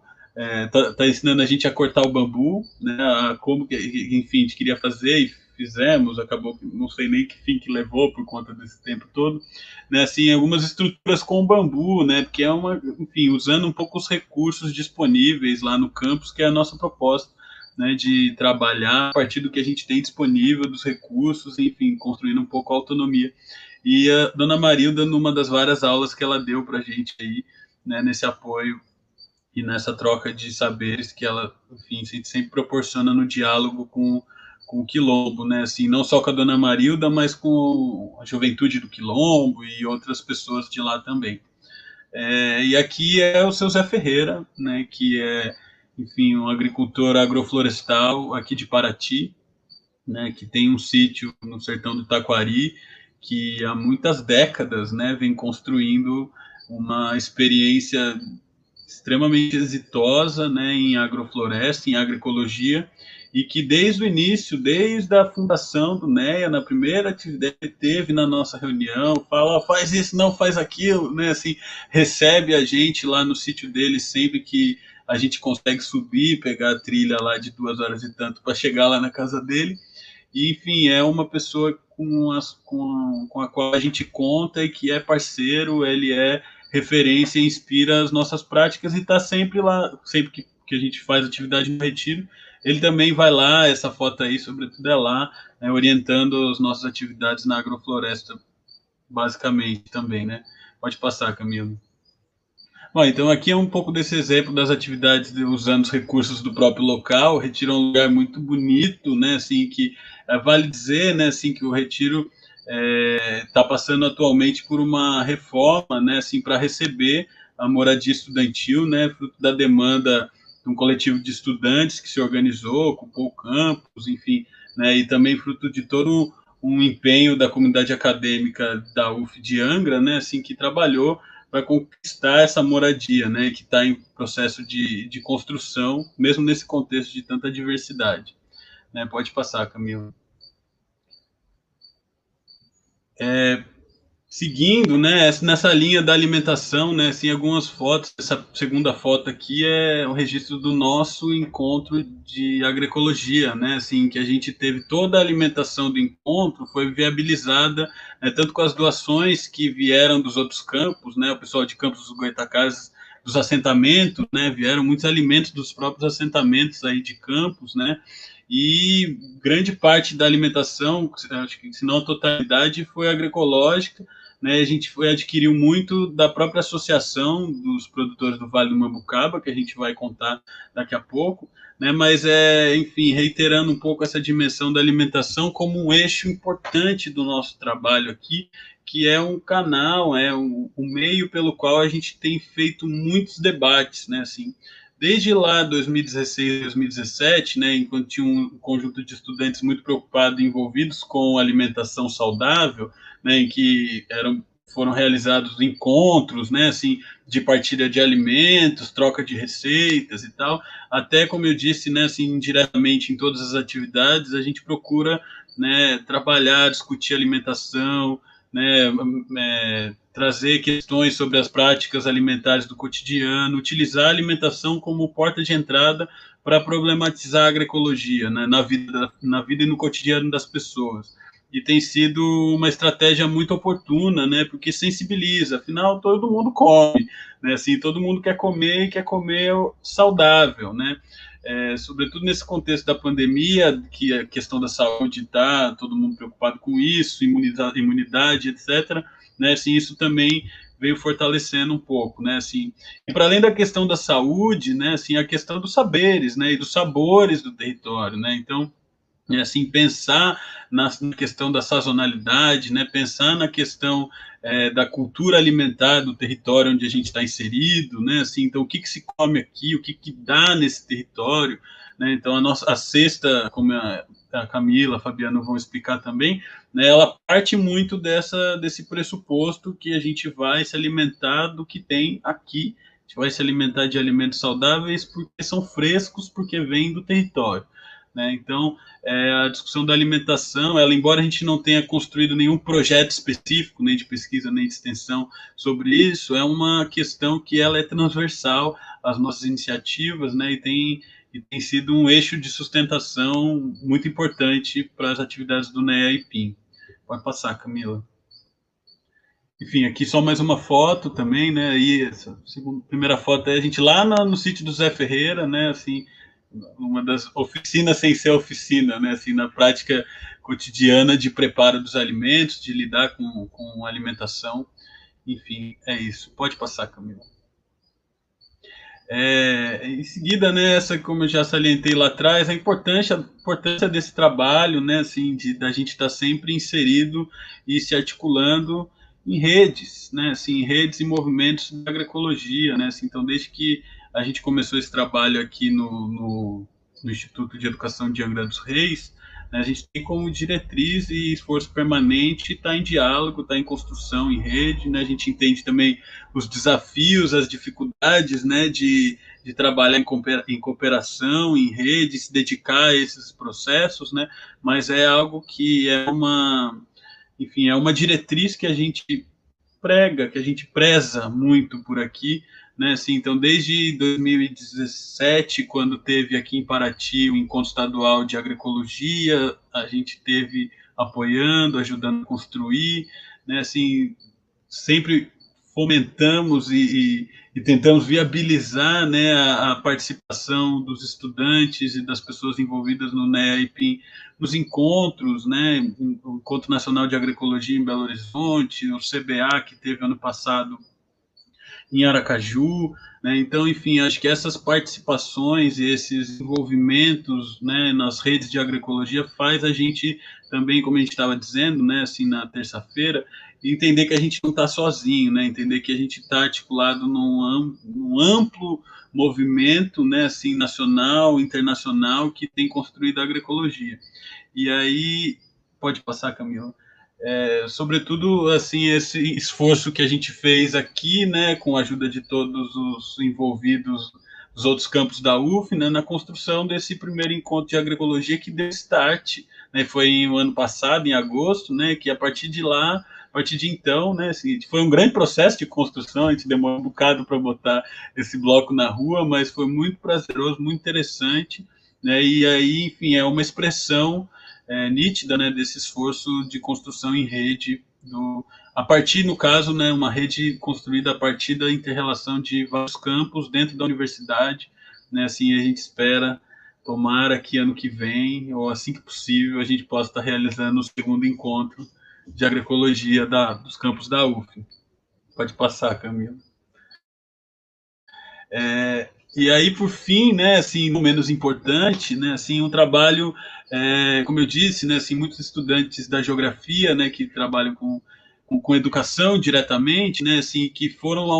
tá ensinando a gente a cortar o bambu, né? Como que, enfim, a gente queria fazer e fizemos, acabou, não sei nem que fim que levou por conta desse tempo todo, né? Assim, algumas estruturas com bambu, né? Porque é uma, enfim, usando um pouco os recursos disponíveis lá no campus, que é a nossa proposta, né, de trabalhar a partir do que a gente tem disponível, dos recursos, enfim, construindo um pouco a autonomia. E a Dona Marilda, numa das várias aulas que ela deu para a gente aí, né, nesse apoio e nessa troca de saberes que ela, enfim, sempre proporciona no diálogo com o Quilombo, né, assim, não só com a Dona Marilda, mas com a juventude do Quilombo e outras pessoas de lá também. E aqui é o seu Zé Ferreira, né, que é, enfim, um agricultor agroflorestal aqui de Paraty, né, que tem um sítio no sertão do Taquari, que há muitas décadas, né, vem construindo uma experiência extremamente exitosa, né, em agrofloresta, em agroecologia, e que desde o início, desde a fundação do NEA, na primeira atividade que teve na nossa reunião, fala, faz isso, não faz aquilo, né, assim, recebe a gente lá no sítio dele sempre que a gente consegue subir, pegar a trilha lá de 2 horas e tanto para chegar lá na casa dele, e enfim, é uma pessoa com a qual a gente conta e que é parceiro, ele é referência, inspira as nossas práticas e está sempre lá, sempre que a gente faz atividade no retiro, ele também vai lá, essa foto aí, sobretudo, é lá, né, orientando as nossas atividades na agrofloresta, basicamente, também, né? Pode passar, Camilo. Bom, então aqui é um pouco desse exemplo das atividades usando os recursos do próprio local. O Retiro é um lugar muito bonito, né? Assim que vale dizer, né? Assim que o Retiro está passando atualmente por uma reforma, né? Assim para receber a moradia estudantil, né? Fruto da demanda de um coletivo de estudantes que se organizou, ocupou o campus, enfim, né? E também fruto de todo um empenho da comunidade acadêmica da UF de Angra, né? Assim que trabalhou para conquistar essa moradia, né, que está em processo de construção, mesmo nesse contexto de tanta diversidade. Né? Pode passar, Camila. Seguindo, né, nessa linha da alimentação, né, assim, algumas fotos, essa segunda foto aqui é o registro do nosso encontro de agroecologia, né, assim, que a gente teve toda a alimentação do encontro, foi viabilizada, né, tanto com as doações que vieram dos outros campos, né, o pessoal de Campos dos Goitacazes, dos assentamentos, né, vieram muitos alimentos dos próprios assentamentos aí de Campos, né, e grande parte da alimentação, acho que se não a totalidade, foi agroecológica, né, a gente foi adquiriu muito da própria associação dos produtores do Vale do Mambucaba, que a gente vai contar daqui a pouco, né, mas enfim, reiterando um pouco essa dimensão da alimentação como um eixo importante do nosso trabalho aqui, que é um canal, um meio pelo qual a gente tem feito muitos debates, né, assim, desde lá 2016, 2017, né, enquanto tinha um conjunto de estudantes muito preocupados, envolvidos com alimentação saudável, né, em que eram foram realizados encontros, né, assim, de partilha de alimentos, troca de receitas e tal, até, como eu disse, né, assim, indiretamente em todas as atividades, a gente procura, né, trabalhar, discutir alimentação, né, trazer questões sobre as práticas alimentares do cotidiano, utilizar a alimentação como porta de entrada para problematizar a agroecologia, né, na vida e no cotidiano das pessoas. E tem sido uma estratégia muito oportuna, né, porque sensibiliza, afinal todo mundo come, né, assim, todo mundo quer comer e quer comer saudável, né, sobretudo nesse contexto da pandemia, que a questão da saúde está todo mundo preocupado com isso, imunidade, etc., né, assim, isso também veio fortalecendo um pouco, né, assim, e para além da questão da saúde, né, assim, a questão dos saberes, né, e dos sabores do território, né, então, assim, pensar na questão da sazonalidade, né, pensar na questão da cultura alimentar do território onde a gente está inserido, né, assim, então o que se come aqui, o que dá nesse território, né, então a cesta, como a Camila, a Fabiana vão explicar também, né, ela parte muito desse pressuposto que a gente vai se alimentar do que tem aqui, a gente vai se alimentar de alimentos saudáveis porque são frescos, porque vêm do território, né, então a discussão da alimentação, ela, embora a gente não tenha construído nenhum projeto específico, nem de pesquisa, nem de extensão sobre isso, é uma questão que ela é transversal às nossas iniciativas, né, e tem sido um eixo de sustentação muito importante para as atividades do NEA e PIN. Pode passar, Camila. Enfim, aqui só mais uma foto também, né? Aí essa primeira foto é a gente lá no sítio do Zé Ferreira, né? Assim, uma das oficinas sem ser oficina, né? Assim, na prática cotidiana de preparo dos alimentos, de lidar com alimentação. Enfim, é isso. Pode passar, Camila. Em seguida, né, essa, como eu já salientei lá atrás, a importância desse trabalho, né, assim, da gente estar sempre inserido e se articulando em redes, né, assim, redes e movimentos da agroecologia, né, assim, então desde que a gente começou esse trabalho aqui no Instituto de Educação de Angra dos Reis, né, a gente tem como diretriz e esforço permanente estar em diálogo, estar em construção em rede, né, a gente entende também os desafios, as dificuldades, né, de trabalhar em cooperação, em rede, se dedicar a esses processos, né, mas é algo que enfim, é uma diretriz que a gente prega, que a gente preza muito por aqui, né, assim, então desde 2017, quando teve aqui em Paraty o Encontro Estadual de Agroecologia, a gente teve apoiando, ajudando a construir, né, assim, sempre fomentamos e tentamos viabilizar, né, a participação dos estudantes e das pessoas envolvidas no NEA nos encontros, né, o Encontro Nacional de Agroecologia em Belo Horizonte, o CBA que teve ano passado em Aracaju, né, então, enfim, acho que essas participações e esses envolvimentos, né, nas redes de agroecologia faz a gente também, como a gente estava dizendo, né, assim, na terça-feira, entender que a gente não está sozinho, né, entender que a gente está articulado num amplo movimento, né, assim, nacional, internacional, que tem construído a agroecologia. E aí, pode passar, Camila. Sobretudo, assim, esse esforço que a gente fez aqui, né, com a ajuda de todos os envolvidos dos outros campos da UF, né, na construção desse primeiro encontro de agroecologia que deu start, né, foi no ano passado, em agosto, né, que a partir de lá, a partir de então, né, assim, foi um grande processo de construção, a gente demorou um bocado para botar esse bloco na rua, mas foi muito prazeroso, muito interessante, né, e aí, enfim, é uma expressão nítida, né, desse esforço de construção em rede, a partir, no caso, né, uma rede construída a partir da inter-relação de vários campos dentro da universidade, né, assim a gente espera, tomara que ano que vem, ou assim que possível, a gente possa estar realizando o segundo encontro de agroecologia dos campos da UF. Pode passar, Camila. E aí, por fim, né, assim, não menos importante, né, assim, um trabalho, como eu disse, né, assim, muitos estudantes da geografia, né, que trabalham com educação diretamente, né, assim, que foram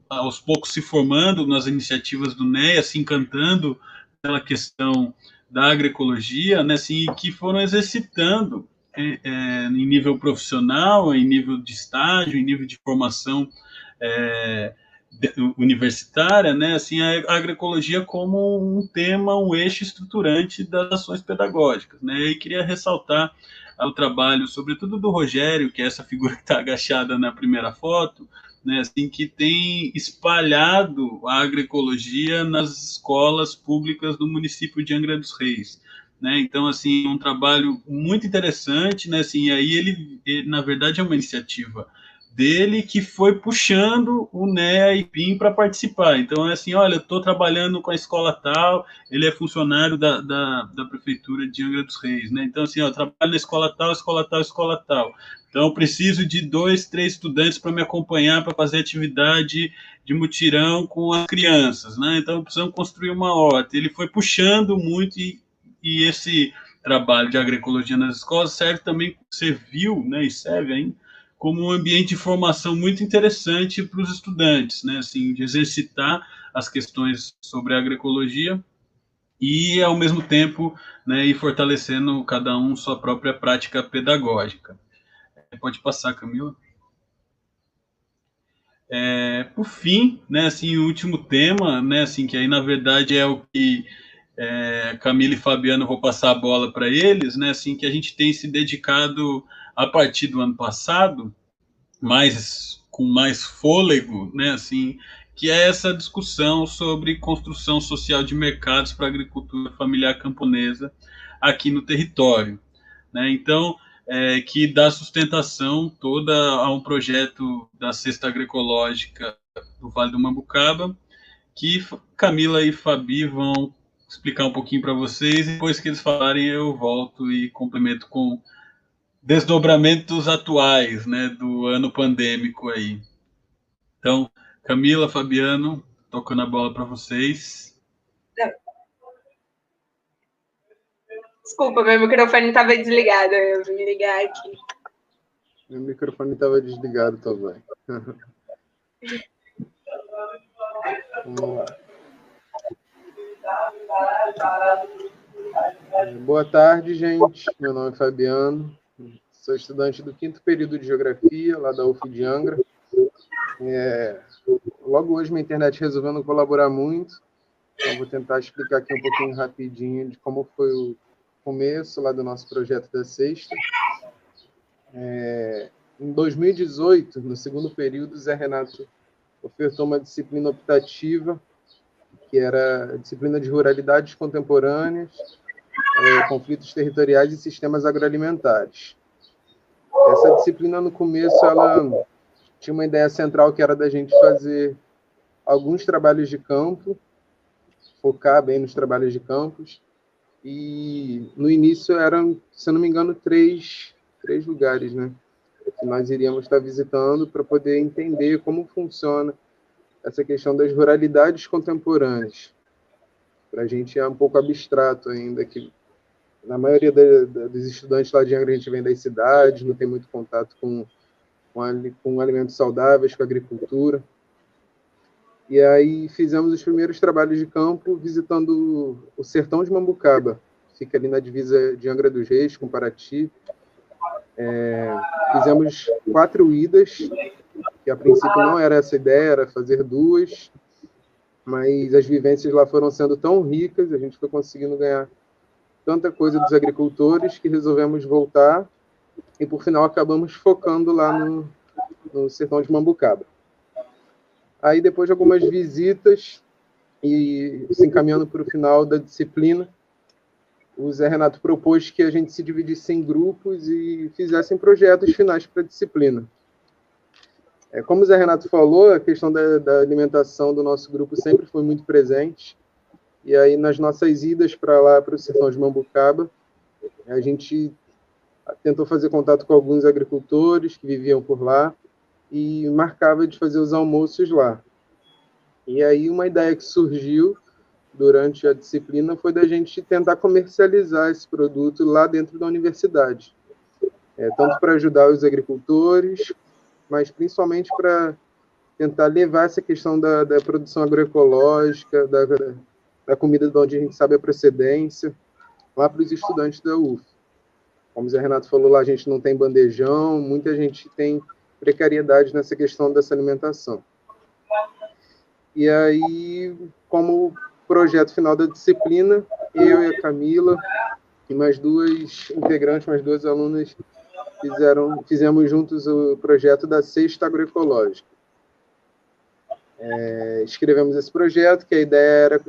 aos poucos se formando nas iniciativas do NEA, se encantando pela questão da agroecologia, né, assim, que foram exercitando em nível profissional, em nível de estágio, em nível de formação universitária, né, assim, a agroecologia como um tema, um eixo estruturante das ações pedagógicas, né, e queria ressaltar o trabalho, sobretudo do Rogério, que é essa figura que está agachada na primeira foto, né, assim, que tem espalhado a agroecologia nas escolas públicas do município de Angra dos Reis, né? Então, assim, um trabalho muito interessante, né? Assim, aí ele, na verdade, é uma iniciativa dele que foi puxando o NEA e PIN para participar. Então, é assim, olha, eu estou trabalhando com a escola tal, ele é funcionário da prefeitura de Angra dos Reis, né? Então, assim, ó, eu trabalho na escola tal, escola tal, escola tal. Então, eu preciso de 2, 3 estudantes para me acompanhar, para fazer atividade de mutirão com as crianças, né? Então, precisamos construir uma horta. Ele foi puxando muito e esse trabalho de agroecologia nas escolas serve também, serviu, né, e serve ainda como um ambiente de formação muito interessante para os estudantes, né, assim, de exercitar as questões sobre a agroecologia e, ao mesmo tempo, né, ir fortalecendo cada um sua própria prática pedagógica. Pode passar, Camila. Por fim, né, assim, o último tema, né, assim, que aí na verdade é o que Camila e Fabiano, vou passar a bola para eles, né, assim, que a gente tem se dedicado a partir do ano passado, com mais fôlego, né, assim, que é essa discussão sobre construção social de mercados para a agricultura familiar camponesa aqui no território, né? Então, que dá sustentação toda a um projeto da Cesta Agroecológica do Vale do Mambucaba, que Camila e Fabi vão explicar um pouquinho para vocês, e depois que eles falarem eu volto e complemento com desdobramentos atuais, né, do ano pandêmico aí. Então, Camila, Fabiano, tocando a bola para vocês. Desculpa, meu microfone estava desligado, eu vim me ligar aqui. Meu microfone estava desligado também. Vamos lá. Boa tarde, gente. Meu nome é Fabiano. Sou estudante do 5º período de Geografia, lá da UF de Angra. Logo hoje, minha internet resolveu não colaborar muito, então vou tentar explicar aqui um pouquinho rapidinho de como foi o começo lá do nosso projeto da Sexta. Em 2018, no 2º período, Zé Renato ofertou uma disciplina optativa, que era a disciplina de Ruralidades Contemporâneas, Conflitos Territoriais e Sistemas Agroalimentares. Essa disciplina, no começo, ela tinha uma ideia central, que era da gente fazer alguns trabalhos de campo, focar bem nos trabalhos de campos, e no início eram, se eu não me engano, três lugares, né, que nós iríamos estar visitando para poder entender como funciona essa questão das ruralidades contemporâneas. Para a gente é um pouco abstrato ainda, que na maioria dos estudantes lá de Angra a gente vem das cidades, não tem muito contato com alimentos saudáveis, com agricultura. E aí fizemos os primeiros trabalhos de campo visitando o sertão de Mambucaba, fica ali na divisa de Angra dos Reis com Paraty. Fizemos 4 idas, que a princípio não era essa ideia, era fazer 2, mas as vivências lá foram sendo tão ricas, a gente foi conseguindo ganhar tanta coisa dos agricultores, que resolvemos voltar, e por final acabamos focando lá no sertão de Mambucaba. Aí, depois de algumas visitas e se encaminhando para o final da disciplina, o Zé Renato propôs que a gente se dividisse em grupos e fizessem projetos finais para a disciplina. Como o Zé Renato falou, a questão da alimentação do nosso grupo sempre foi muito presente, e aí nas nossas idas para lá, para o sertão de Mambucaba, a gente tentou fazer contato com alguns agricultores que viviam por lá, e marcava de fazer os almoços lá. E aí uma ideia que surgiu durante a disciplina foi da gente tentar comercializar esse produto lá dentro da universidade. Tanto para ajudar os agricultores, mas principalmente para tentar levar essa questão da produção agroecológica, da comida de onde a gente sabe a procedência, lá para os estudantes da UF. Como o Zé Renato falou lá, a gente não tem bandejão, muita gente tem precariedade nessa questão dessa alimentação. E aí, como projeto final da disciplina, eu e a Camila e mais duas integrantes, mais duas alunas, fizemos juntos o projeto da Cesta Agroecológica. Escrevemos esse projeto, que a ideia era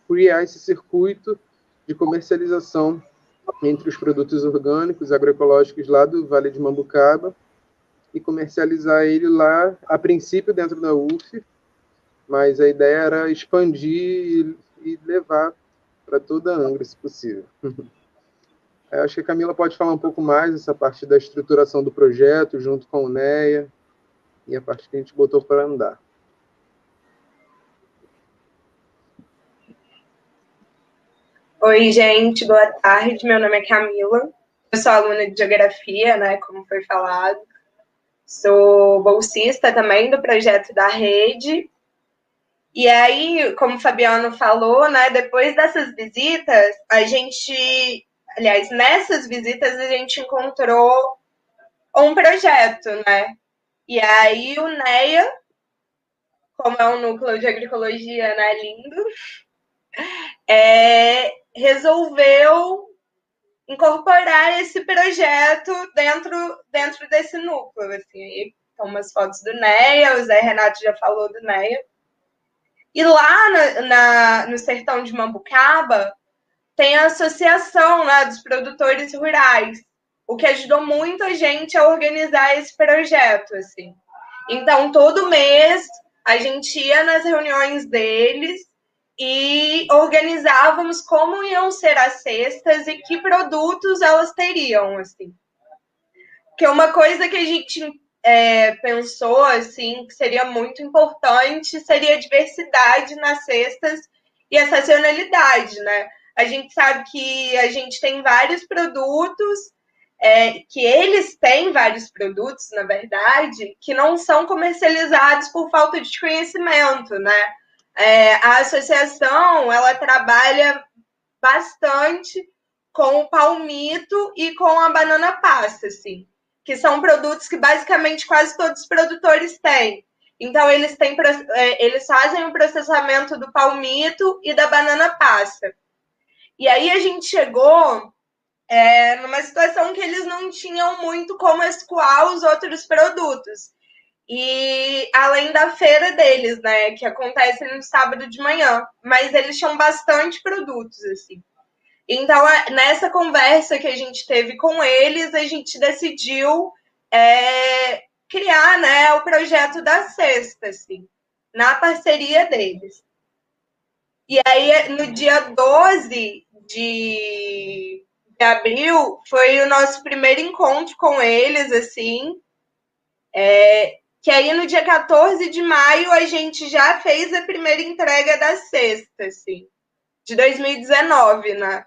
criar esse circuito de comercialização entre os produtos orgânicos, agroecológicos lá do Vale de Mambucaba e comercializar ele lá, a princípio dentro da UF, mas a ideia era expandir e levar para toda a Angra, se possível. Eu acho que a Camila pode falar um pouco mais dessa parte da estruturação do projeto, junto com o NEA, e a parte que a gente botou para andar. Oi, gente, boa tarde. Meu nome é Camila. Eu sou aluna de Geografia, né, como foi falado. Sou bolsista também do projeto da Rede. E aí, como o Fabiano falou, né, depois dessas visitas, nessas visitas a gente encontrou um projeto, né? E aí o NEA, como é um núcleo de agroecologia, né, lindo, resolveu incorporar esse projeto dentro desse núcleo. Assim. Aí estão umas fotos do NEA, o Zé Renato já falou do NEA. E lá no sertão de Mambucaba tem a associação, né, dos produtores rurais, o que ajudou muito a gente a organizar esse projeto. Assim. Então, todo mês, a gente ia nas reuniões deles e organizávamos como iam ser as cestas e que produtos elas teriam, assim. Que é uma coisa que a gente pensou, assim, que seria muito importante, seria a diversidade nas cestas e a sazonalidade, né? A gente sabe que a gente tem vários produtos, que eles têm vários produtos, na verdade, que não são comercializados por falta de conhecimento, né? A associação, ela trabalha bastante com o palmito e com a banana passa, assim, que são produtos que basicamente quase todos os produtores têm. Então, eles fazem o processamento do palmito e da banana passa. E aí a gente chegou numa situação que eles não tinham muito como escoar os outros produtos. E além da feira deles, né, que acontece no sábado de manhã, mas eles tinham bastante produtos, assim. Então, nessa conversa que a gente teve com eles, a gente decidiu criar, né, o projeto da cesta, assim, na parceria deles. E aí, no dia 12 de abril, foi o nosso primeiro encontro com eles, assim, que aí no dia 14 de maio a gente já fez a primeira entrega da cesta, assim, de 2019, né?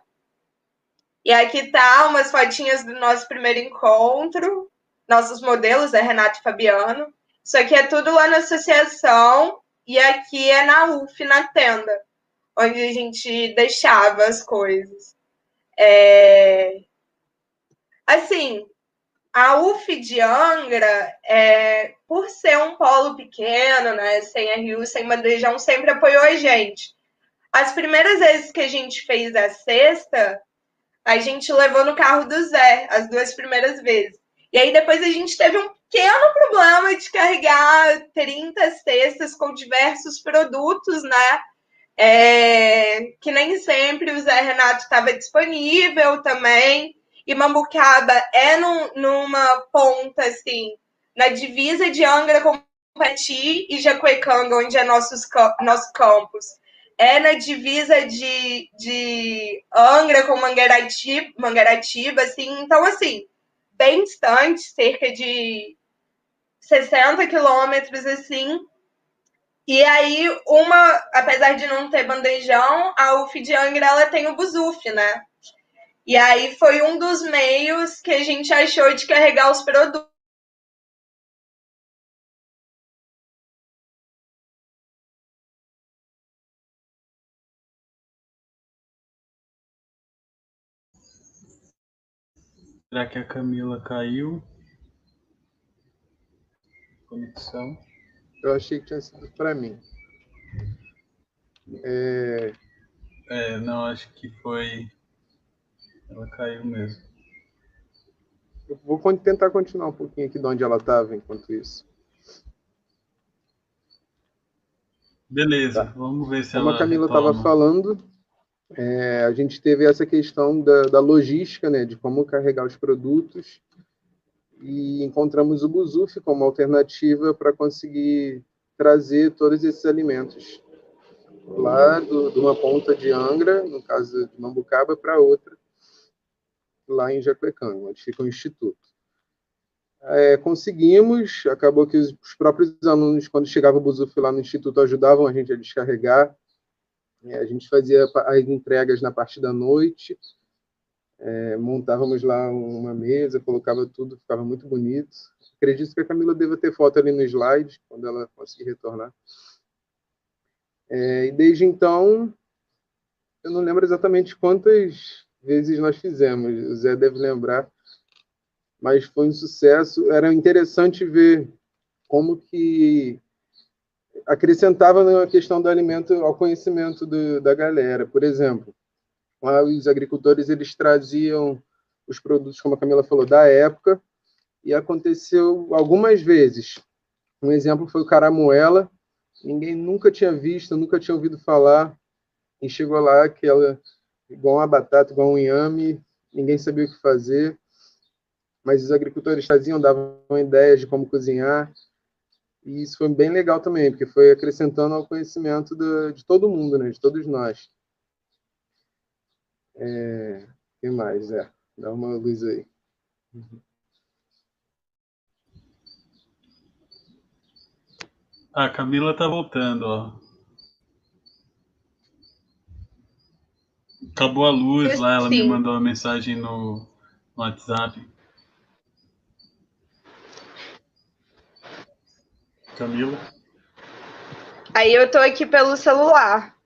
E aqui tá umas fotinhas do nosso primeiro encontro, nossos modelos, Renato e Fabiano. Isso aqui é tudo lá na associação e aqui é na UF, na tenda, onde a gente deixava as coisas. Assim, a UF de Angra, por ser um polo pequeno, né, sem RU, sem bandejão, sempre apoiou a gente. As primeiras vezes que a gente fez a cesta, a gente levou no carro do Zé, as 2 primeiras vezes. E aí depois a gente teve um pequeno problema de carregar 30 cestas com diversos produtos, né? Que nem sempre o Zé Renato estava disponível também. E Mambucaba numa ponta, assim, na divisa de Angra com Pati e Jacuecanga, onde é nosso campus. Na divisa de Angra com Mangaratiba, assim. Então, assim, bem distante, cerca de 60 quilômetros, assim. E aí, apesar de não ter bandejão, a UF de Angra, ela tem o Busuf, né? E aí foi um dos meios que a gente achou de carregar os produtos. Será que a Camila caiu? Conexão. Eu achei que tinha sido para mim. Não, acho que foi... Ela caiu mesmo. Eu vou tentar continuar um pouquinho aqui de onde ela estava enquanto isso. Beleza, Tá. Vamos ver se Como ela a Camila retoma. estava falando, a gente teve essa questão da logística, né, de como carregar os produtos, e encontramos o Buzuf como alternativa para conseguir trazer todos esses alimentos lá de uma ponta de Angra, no caso de Mambucaba, para outra, lá em Jacuecanga, onde fica o Instituto. Conseguimos, acabou que os próprios alunos, quando chegava o Buzuf lá no Instituto, ajudavam a gente a descarregar. A gente fazia as entregas na parte da noite, montávamos lá uma mesa, colocava tudo, ficava muito bonito. Acredito que a Camila deva ter foto ali no slide, quando ela conseguir retornar. E desde então, eu não lembro exatamente quantas vezes nós fizemos, o Zé deve lembrar, mas foi um sucesso. Era interessante ver como que acrescentava na questão do alimento ao conhecimento da galera. Por exemplo, lá os agricultores eles traziam os produtos, como a Camila falou, da época, e aconteceu algumas vezes. Um exemplo foi o caramuela, ninguém nunca tinha visto, nunca tinha ouvido falar, e chegou lá aquela igual uma batata, igual um inhame, ninguém sabia o que fazer, mas os agricultores traziam, davam ideias de como cozinhar, e isso foi bem legal também, porque foi acrescentando ao conhecimento de todo mundo, né, de todos nós. O que mais, Zé? Dá uma luz aí. A Camila tá voltando, ó. Acabou a luz lá, ela me Sim. mandou uma mensagem no WhatsApp. Camila? Aí eu tô aqui pelo celular.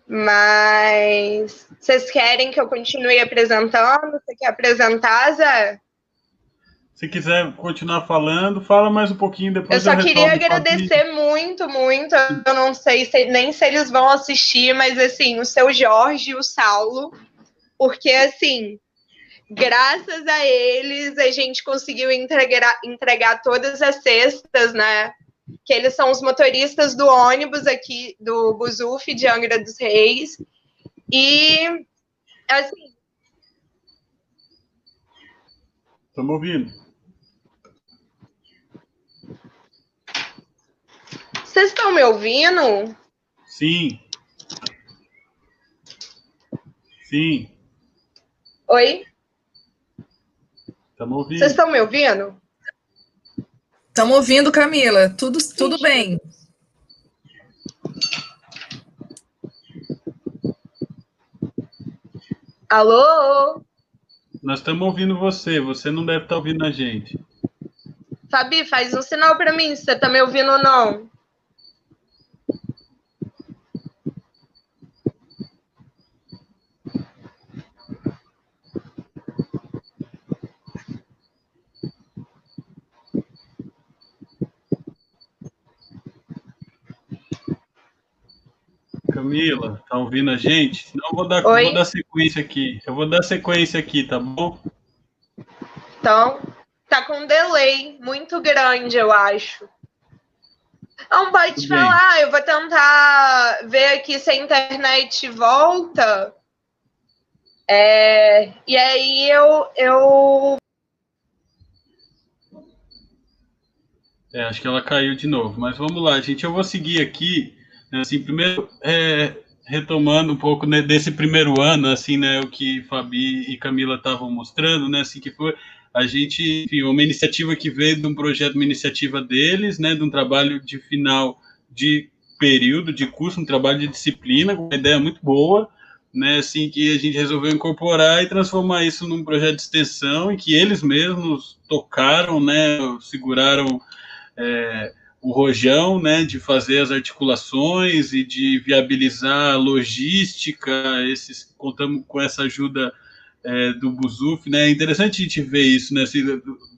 Mas vocês querem que eu continue apresentando? Você quer apresentar, Zé? Se quiser continuar falando, fala mais um pouquinho, depois Eu só queria retomo. agradecer muito, muito. Eu não sei nem se eles vão assistir, mas assim, o seu Jorge e o Saulo, porque assim, graças a eles a gente conseguiu entregar todas as cestas, né? Que eles são os motoristas do ônibus aqui do Buzuf de Angra dos Reis. E assim, Estamos ouvindo. vocês estão me ouvindo? Sim. Sim. Oi? Estamos ouvindo. Vocês estão me ouvindo? Estamos ouvindo, Camila. Tudo bem. Alô? Nós estamos ouvindo você. Você não deve estar ouvindo a gente. Fabi, faz um sinal para mim se você está me ouvindo ou não. Camila, tá ouvindo a gente? Senão eu vou dar sequência aqui. Eu vou dar sequência aqui, tá bom? Então, tá com um delay muito grande, eu acho. Não pode falar, eu vou tentar ver aqui se a internet volta. E aí eu... Acho que ela caiu de novo, mas vamos lá, gente. Eu vou seguir aqui, né, assim, primeiro retomando um pouco, né, desse primeiro ano, assim, né, o que Fabi e Camila estavam mostrando, né, assim, que foi a gente, enfim, uma iniciativa que veio de um projeto, uma iniciativa deles, né, de um trabalho de final de período, de curso, um trabalho de disciplina, com uma ideia muito boa, né, assim, que a gente resolveu incorporar e transformar isso num projeto de extensão, e que eles mesmos tocaram, né, seguraram o rojão, né, de fazer as articulações e de viabilizar a logística. Contamos com essa ajuda do Buzuf, né? É interessante a gente ver isso, né? Assim,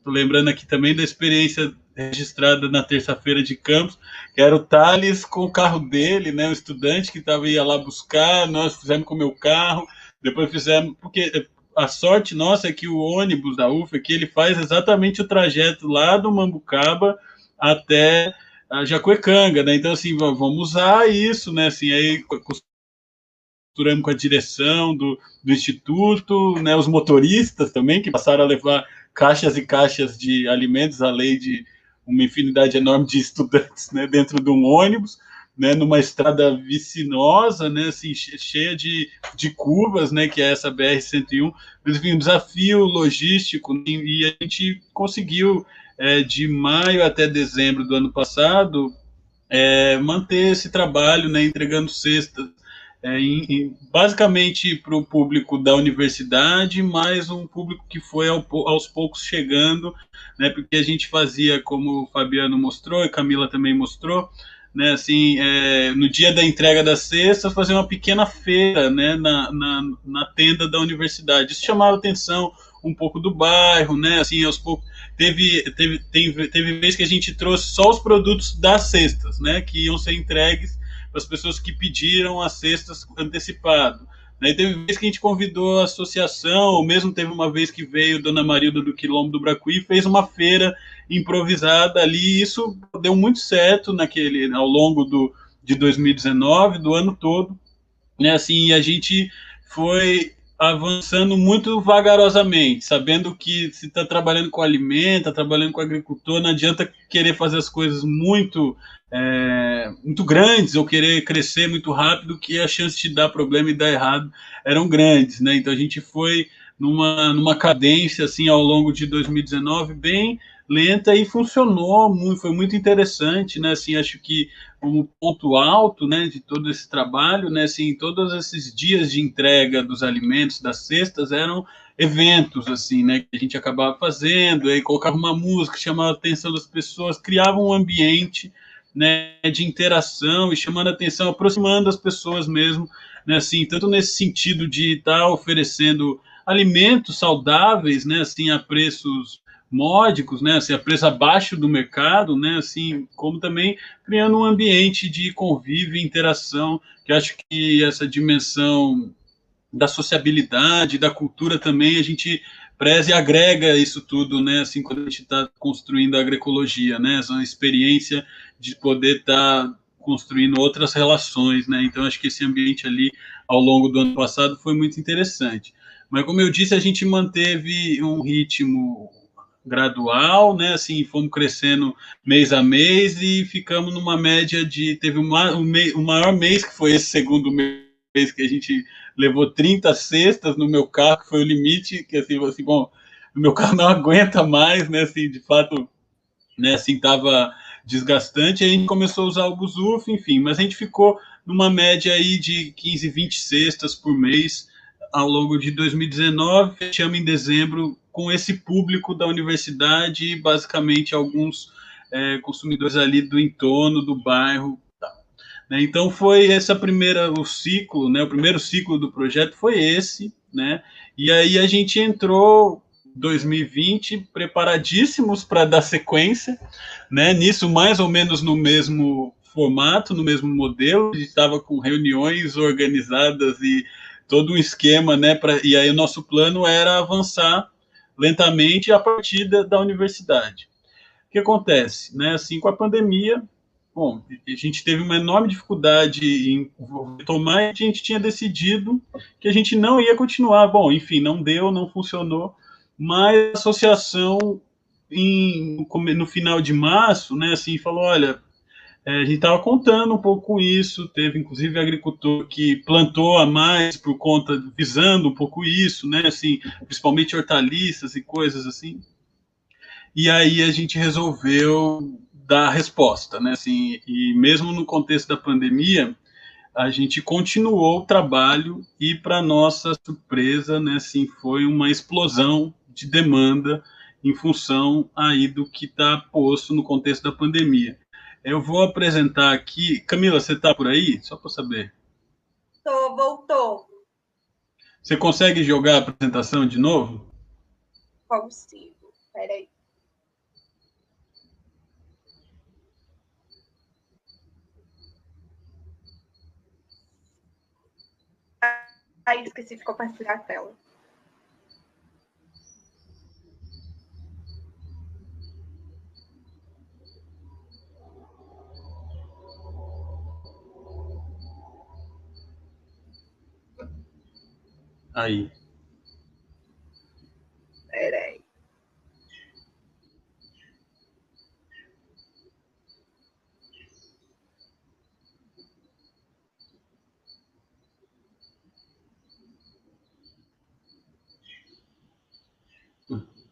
tô lembrando aqui também da experiência registrada na terça-feira de Campos, que era o Thales com o carro dele, né? O estudante que ia lá buscar, nós fizemos com o meu carro, depois fizemos, porque a sorte nossa é que o ônibus da UF aqui, ele faz exatamente o trajeto lá do Mambucaba até a Jacuecanga, né? Então, assim, vamos usar isso, né? Assim, aí costuramos com a direção do Instituto, né? Os motoristas também, que passaram a levar caixas e caixas de alimentos, além de uma infinidade enorme de estudantes, né? Dentro de um ônibus, né? Numa estrada vicinosa, né? Assim, cheia de curvas, né? Que é essa BR-101. Enfim, um desafio logístico, e a gente conseguiu, de maio até dezembro do ano passado, manter esse trabalho, né, entregando cestas, basicamente para o público da universidade, mais um público que foi aos poucos chegando, né, porque a gente fazia, como o Fabiano mostrou e Camila também mostrou, né, assim, no dia da entrega das cestas, fazer uma pequena feira, né, na tenda da universidade. Isso chamava atenção um pouco do bairro, né, assim, aos poucos. Teve vez que a gente trouxe só os produtos das cestas, né, que iam ser entregues para as pessoas que pediram as cestas antecipado. Né, teve vez que a gente convidou a associação, ou mesmo teve uma vez que veio Dona Marilda do Quilombo do Bracuí e fez uma feira improvisada ali, e isso deu muito certo ao longo de 2019, do ano todo, né, assim, e a gente foi avançando muito vagarosamente, sabendo que se está trabalhando com alimento, está trabalhando com agricultor, não adianta querer fazer as coisas muito grandes ou querer crescer muito rápido, que a chance de dar problema e dar errado eram grandes, né? Então a gente foi numa cadência assim ao longo de 2019 bem lenta e funcionou muito, foi muito interessante, né? Assim, acho que como ponto alto, né, de todo esse trabalho, né, assim, todos esses dias de entrega dos alimentos, das cestas, eram eventos, assim, né, que a gente acabava fazendo, aí colocava uma música, chamava a atenção das pessoas, criava um ambiente, né, de interação e chamando a atenção, aproximando as pessoas mesmo, né, assim, tanto nesse sentido de estar oferecendo alimentos saudáveis, né, assim, a preços módicos, né, assim, a preço abaixo do mercado, né, assim, como também criando um ambiente de convívio e interação, que eu acho que essa dimensão da sociabilidade, da cultura também, a gente preza e agrega isso tudo, né, assim, quando a gente está construindo a agroecologia, né, essa experiência de poder estar construindo outras relações, né, então acho que esse ambiente ali, ao longo do ano passado, foi muito interessante. Mas, como eu disse, a gente manteve um ritmo gradual, né? Assim, fomos crescendo mês a mês e ficamos numa média de. Teve o maior mês, que foi esse segundo mês, que a gente levou 30 cestas no meu carro, que foi o limite, que assim, bom, o meu carro não aguenta mais, né? Assim, de fato, né? Assim, estava desgastante, aí a gente começou a usar o Buzuf, enfim, mas a gente ficou numa média aí de 15, 20 cestas por mês ao longo de 2019, fechamos em dezembro com esse público da universidade e basicamente alguns consumidores ali do entorno, do bairro. Tá, né? Então foi o ciclo, né? O primeiro ciclo do projeto foi esse, né? E aí a gente entrou 2020 preparadíssimos para dar sequência, né? Nisso mais ou menos no mesmo formato, no mesmo modelo, a gente estava com reuniões organizadas e todo um esquema, né? E aí o nosso plano era avançar lentamente a partir da universidade. O que acontece, né? Assim, com a pandemia, bom, a gente teve uma enorme dificuldade em retomar e a gente tinha decidido que a gente não ia continuar. Bom, enfim, não deu, não funcionou, mas a associação no final de março, né, assim, falou, olha, a gente estava contando um pouco com isso, teve inclusive agricultor que plantou a mais por conta, visando um pouco isso, né, assim, principalmente hortaliças e coisas assim. E aí a gente resolveu dar a resposta, né, assim, e mesmo no contexto da pandemia, a gente continuou o trabalho e, para nossa surpresa, né, assim, foi uma explosão de demanda em função aí do que está posto no contexto da pandemia. Eu vou apresentar aqui. Camila, você está por aí? Só para saber. Voltou. Você consegue jogar a apresentação de novo? Consigo. Peraí. Aí esqueci de compartilhar a tela. Aí. Peraí.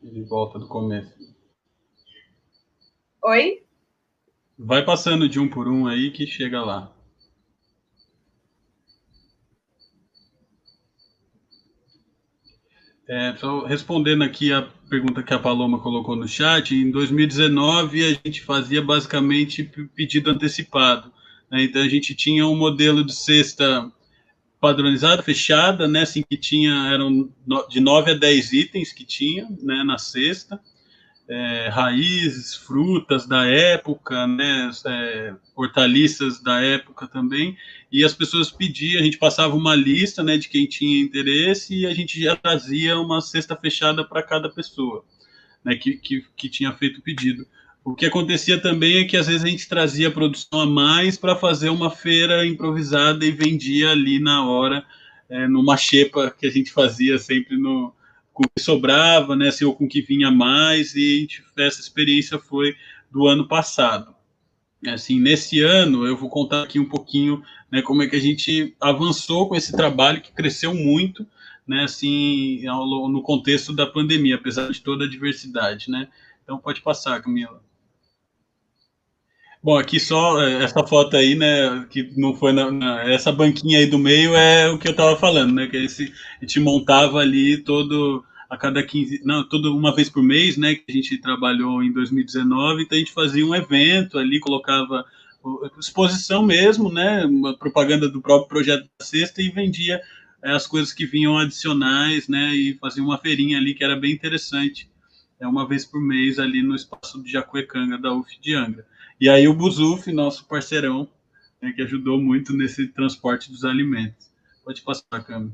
Ele volta do começo. Oi? Vai passando de um por um aí que chega lá. Só respondendo aqui a pergunta que a Paloma colocou no chat, em 2019 a gente fazia basicamente pedido antecipado, né? Então a gente tinha um modelo de cesta padronizada, fechada, né? Assim, que eram de 9 a 10 itens que tinha, né, na cesta. Raízes, frutas da época, né, hortaliças da época também, e as pessoas pediam, a gente passava uma lista, né, de quem tinha interesse e a gente já trazia uma cesta fechada para cada pessoa, né, que tinha feito o pedido. O que acontecia também é que às vezes a gente trazia produção a mais para fazer uma feira improvisada e vendia ali na hora, numa xepa que a gente fazia sempre com o que sobrava, né, assim, ou com o que vinha mais, e essa experiência foi do ano passado. Assim, nesse ano, eu vou contar aqui um pouquinho, né, como é que a gente avançou com esse trabalho que cresceu muito, né, assim, no contexto da pandemia, apesar de toda a diversidade, né. Então, pode passar, Camila. Bom, aqui só essa foto aí, né, que não foi essa banquinha aí do meio é o que eu tava falando, né, que a gente montava ali todo a cada 15, não, toda uma vez por mês, né, que a gente trabalhou em 2019, então a gente fazia um evento ali, colocava exposição mesmo, né, uma propaganda do próprio projeto da Sexta e vendia as coisas que vinham adicionais, né, e fazia uma feirinha ali que era bem interessante, uma vez por mês ali no espaço de Jacuecanga da UF de Angra. E aí o Buzuf, nosso parceirão, né, que ajudou muito nesse transporte dos alimentos. Pode passar a câmera.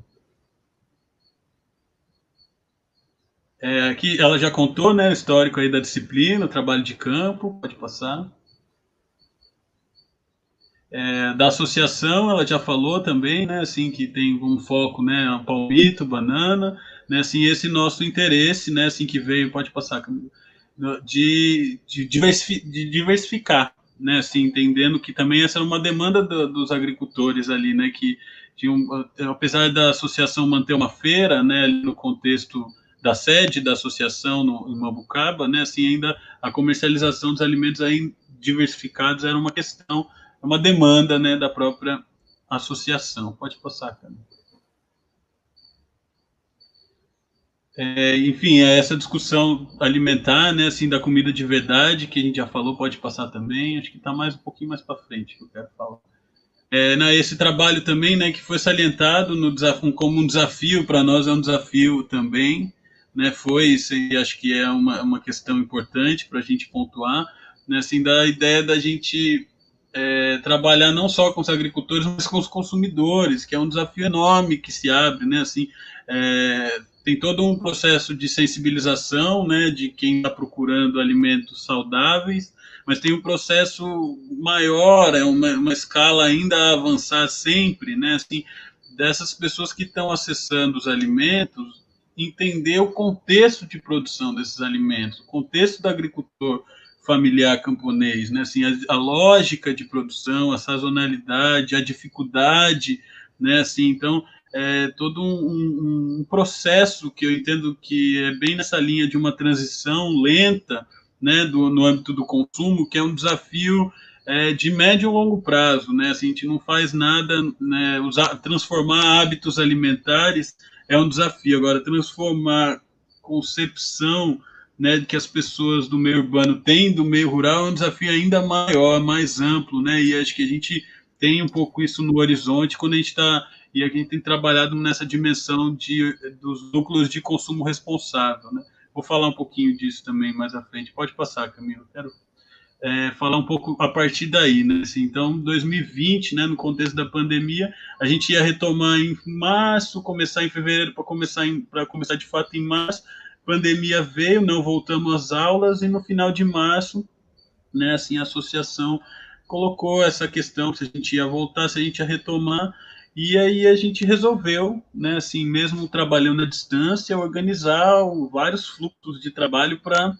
Aqui ela já contou, né, o histórico aí da disciplina, o trabalho de campo. Pode passar. Da associação, ela já falou também, né, assim, que tem um foco, né, palmito, banana, né, assim, esse nosso interesse, né, assim, que veio, pode passar, Camila, de diversificar, né, assim, entendendo que também essa era uma demanda dos agricultores ali, né, que tinham, apesar da associação manter uma feira, né, no contexto da sede da associação em Mambucaba, né, assim, ainda a comercialização dos alimentos aí diversificados era uma questão, uma demanda, né, da própria associação. Pode passar, cara. Enfim, essa discussão alimentar, né, assim, da comida de verdade, que a gente já falou, pode passar também, acho que está mais um pouquinho mais para frente que eu quero falar. Esse trabalho também, né, que foi salientado no desafio, como um desafio para nós, é um desafio também, né, foi isso, e acho que é uma questão importante para a gente pontuar, né, assim, da ideia da gente trabalhar não só com os agricultores, mas com os consumidores, que é um desafio enorme que se abre, né, assim, tem todo um processo de sensibilização, né, de quem está procurando alimentos saudáveis, mas tem um processo maior, uma escala ainda a avançar sempre, né, assim, dessas pessoas que estão acessando os alimentos, entender o contexto de produção desses alimentos, o contexto do agricultor familiar camponês, né, assim, a lógica de produção, a sazonalidade, a dificuldade, né, assim, então todo um processo que eu entendo que é bem nessa linha de uma transição lenta, né, no âmbito do consumo, que é um desafio de médio e longo prazo, né, assim, a gente não faz nada, né, transformar hábitos alimentares é um desafio, agora transformar concepção, né, que as pessoas do meio urbano têm do meio rural é um desafio ainda maior, mais amplo, né, e acho que a gente tem um pouco isso no horizonte quando a gente está e a gente tem trabalhado nessa dimensão dos núcleos de consumo responsável, né? Vou falar um pouquinho disso também mais à frente. Pode passar, Camila. Quero falar um pouco a partir daí, né? Assim, então, 2020, né, no contexto da pandemia, a gente ia retomar em março, começar em fevereiro, para começar de fato em março. Pandemia veio, não voltamos às aulas, e no final de março, né, assim, a associação colocou essa questão se a gente ia voltar, se a gente ia retomar, e aí a gente resolveu, né, assim, mesmo trabalhando à distância, organizar vários fluxos de trabalho para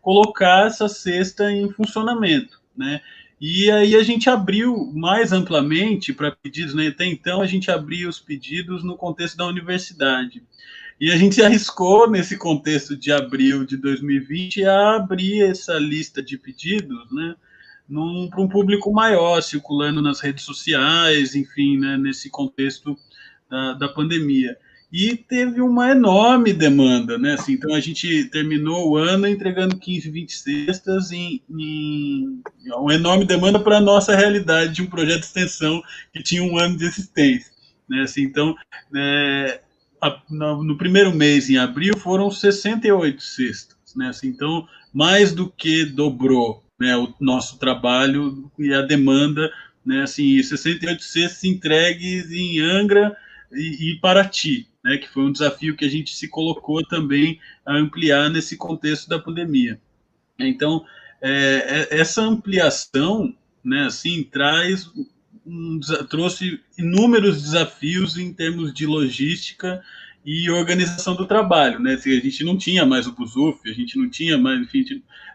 colocar essa cesta em funcionamento, né? E aí a gente abriu mais amplamente para pedidos, né? Até então a gente abria os pedidos no contexto da universidade. E a gente se arriscou, nesse contexto de abril de 2020, a abrir essa lista de pedidos, né, para um público maior, circulando nas redes sociais, enfim, né, nesse contexto da pandemia. E teve uma enorme demanda, né? Assim, então a gente terminou o ano entregando 15, 20 cestas uma enorme demanda para a nossa realidade de um projeto de extensão que tinha um ano de existência, né? Assim, então, no primeiro mês, em abril, foram 68 cestas, né? Assim, então, mais do que dobrou, né, o nosso trabalho e a demanda, né? Assim, 68 cestas entregues em Angra e Paraty, né, que foi um desafio que a gente se colocou também a ampliar nesse contexto da pandemia. Então, essa ampliação, né, assim, trouxe inúmeros desafios em termos de logística e organização do trabalho, né? Assim, a gente não tinha mais o BUSUF, a gente não tinha mais, enfim,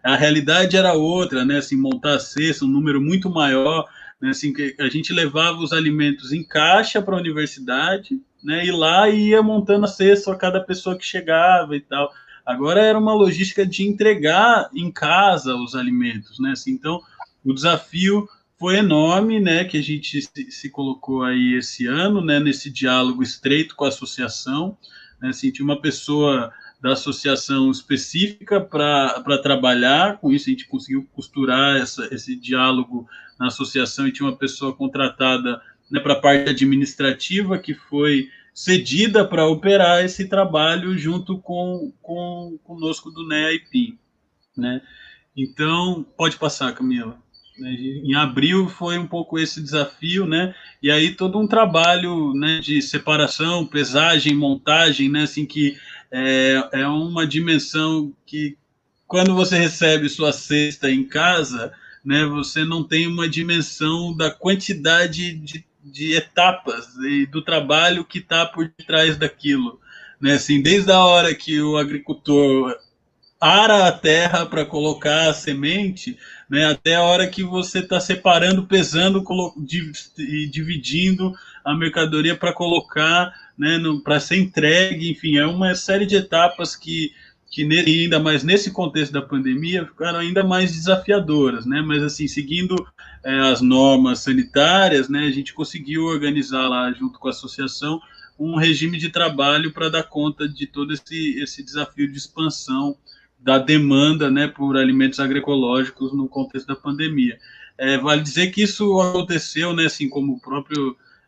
a realidade era outra, né? Assim, montar a cesta, um número muito maior, né? Assim, que a gente levava os alimentos em caixa para a universidade, né? E lá ia montando a cesta a cada pessoa que chegava e tal. Agora era uma logística de entregar em casa os alimentos, né? Assim, então, o desafio foi enorme, né, que a gente se colocou aí esse ano, né, nesse diálogo estreito com a associação, né, assim, tinha uma pessoa da associação específica para trabalhar com isso, a gente conseguiu costurar esse diálogo na associação, e tinha uma pessoa contratada, né, para a parte administrativa, que foi cedida para operar esse trabalho junto conosco do NEA-IPIM, né. Então, pode passar, Camila. Em abril foi um pouco esse desafio, né? E aí todo um trabalho, né, de separação, pesagem, montagem, né? Assim, que é uma dimensão que, quando você recebe sua cesta em casa, né, você não tem uma dimensão da quantidade de etapas e do trabalho que está por trás daquilo, né? Assim, desde a hora que o agricultor ara a terra para colocar a semente, né, até a hora que você está separando, pesando e dividindo a mercadoria para colocar, né, para ser entregue, enfim, é uma série de etapas que ainda mais nesse contexto da pandemia ficaram ainda mais desafiadoras, né, mas assim, seguindo as normas sanitárias, né, a gente conseguiu organizar lá junto com a associação um regime de trabalho para dar conta de todo esse desafio de expansão da demanda, né, por alimentos agroecológicos no contexto da pandemia. Vale dizer que isso aconteceu, né, assim como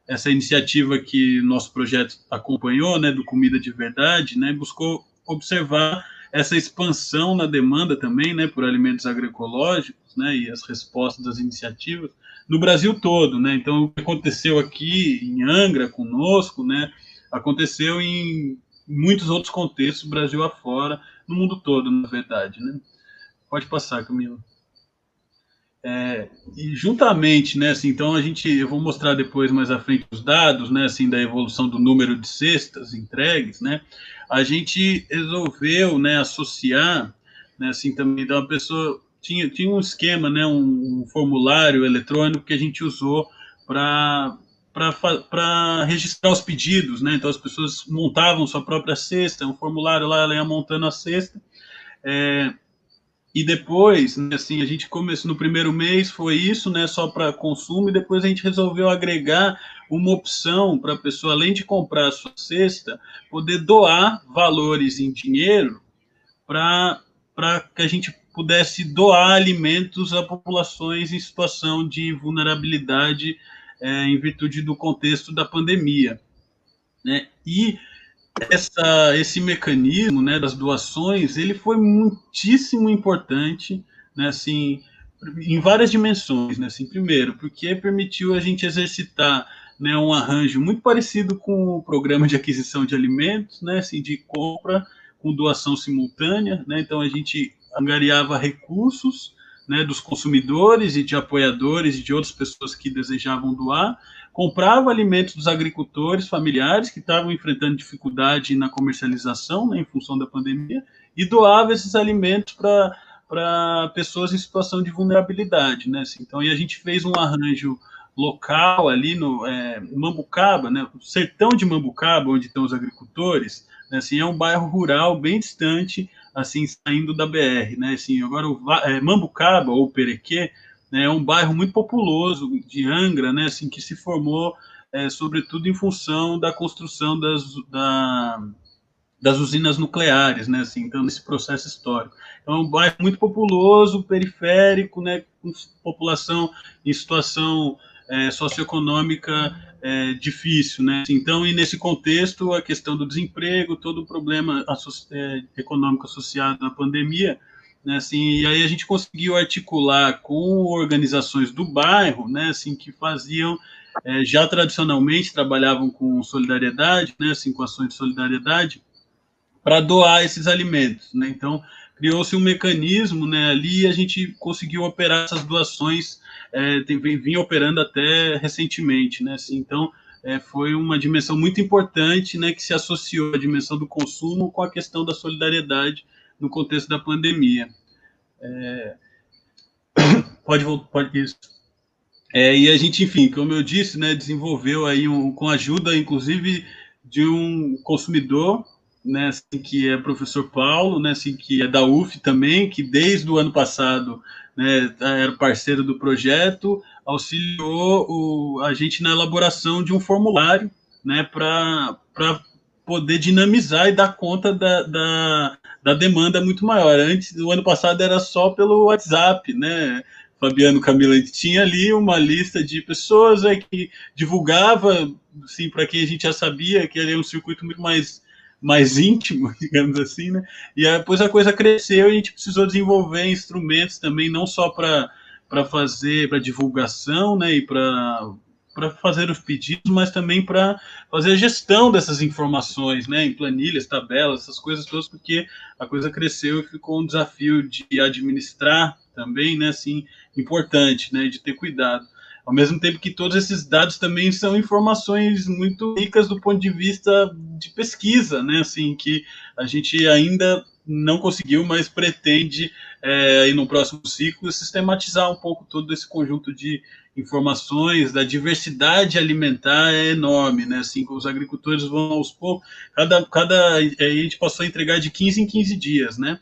essa iniciativa que nosso projeto acompanhou, né, do Comida de Verdade, né, buscou observar essa expansão na demanda também, né, por alimentos agroecológicos, né, e as respostas das iniciativas no Brasil todo, né. Então, o que aconteceu aqui em Angra conosco, né, aconteceu em muitos outros contextos, Brasil afora, no mundo todo, na verdade, né? Pode passar, Camila. E juntamente, né, assim, então eu vou mostrar depois mais à frente os dados, né, assim, da evolução do número de cestas entregues, né, a gente resolveu, né, associar, né, assim, também da pessoa, tinha um esquema, né, um formulário eletrônico que a gente usou para registrar os pedidos, né, então as pessoas montavam sua própria cesta, um formulário lá, ela ia montando a cesta, e depois, né, assim, a gente começou no primeiro mês, foi isso, né, só para consumo, e depois a gente resolveu agregar uma opção para a pessoa, além de comprar a sua cesta, poder doar valores em dinheiro para que a gente pudesse doar alimentos a populações em situação de vulnerabilidade em virtude do contexto da pandemia, né? E esse mecanismo, né, das doações, ele foi muitíssimo importante, né, assim, em várias dimensões, né, assim, primeiro, porque permitiu a gente exercitar, né, um arranjo muito parecido com o programa de aquisição de alimentos, né, assim, de compra com doação simultânea, né, então a gente angariava recursos, né, dos consumidores e de apoiadores e de outras pessoas que desejavam doar, comprava alimentos dos agricultores familiares que estavam enfrentando dificuldade na comercialização, né, em função da pandemia, e doava esses alimentos para pessoas em situação de vulnerabilidade, né? Assim, então, e a gente fez um arranjo local ali no Mambucaba, né? O sertão de Mambucaba, onde estão os agricultores, né? Assim, é um bairro rural bem distante, assim, saindo da BR, né? Assim, agora Mambucaba ou Perequê, né, é um bairro muito populoso de Angra, né, assim, que se formou sobretudo em função da construção das usinas nucleares, né, assim, então nesse processo histórico. Então, é um bairro muito populoso, periférico, né, com população em situação socioeconômica difícil, né. Então, e nesse contexto, a questão do desemprego, todo o problema econômico associado à pandemia, né, assim, e aí a gente conseguiu articular com organizações do bairro, né, assim, que faziam já tradicionalmente trabalhavam com solidariedade, né, assim, com ações de solidariedade, para doar esses alimentos, né? Então criou-se um mecanismo, né? Ali a gente conseguiu operar essas doações, vinha operando até recentemente, né? Assim, então foi uma dimensão muito importante, né? Que se associou à dimensão do consumo com a questão da solidariedade no contexto da pandemia. Pode isso. E a gente, enfim, como eu disse, né, desenvolveu aí com a ajuda, inclusive, de um consumidor, né, assim, que é professor Paulo, né, assim, que é da UF também, que desde o ano passado, né, era parceiro do projeto, auxiliou a gente na elaboração de um formulário, né, para poder dinamizar e dar conta da demanda muito maior. Antes, o ano passado era só pelo WhatsApp, né, Fabiano, Camila, a gente tinha ali uma lista de pessoas que divulgava, assim, para quem a gente já sabia que era um circuito muito mais íntimo, digamos assim, né? E depois a coisa cresceu e a gente precisou desenvolver instrumentos também, não só para fazer, para divulgação, né, e para fazer os pedidos, mas também para fazer a gestão dessas informações, né, em planilhas, tabelas, essas coisas todas, porque a coisa cresceu e ficou um desafio de administrar também, né, assim, importante, né, de ter cuidado. Ao mesmo tempo que todos esses dados também são informações muito ricas do ponto de vista de pesquisa, né, assim, que a gente ainda não conseguiu, mas pretende, aí no próximo ciclo, sistematizar um pouco todo esse conjunto de informações. Da diversidade alimentar é enorme, né, assim, os agricultores vão aos poucos, a gente passou a entregar de 15 em 15 dias, né.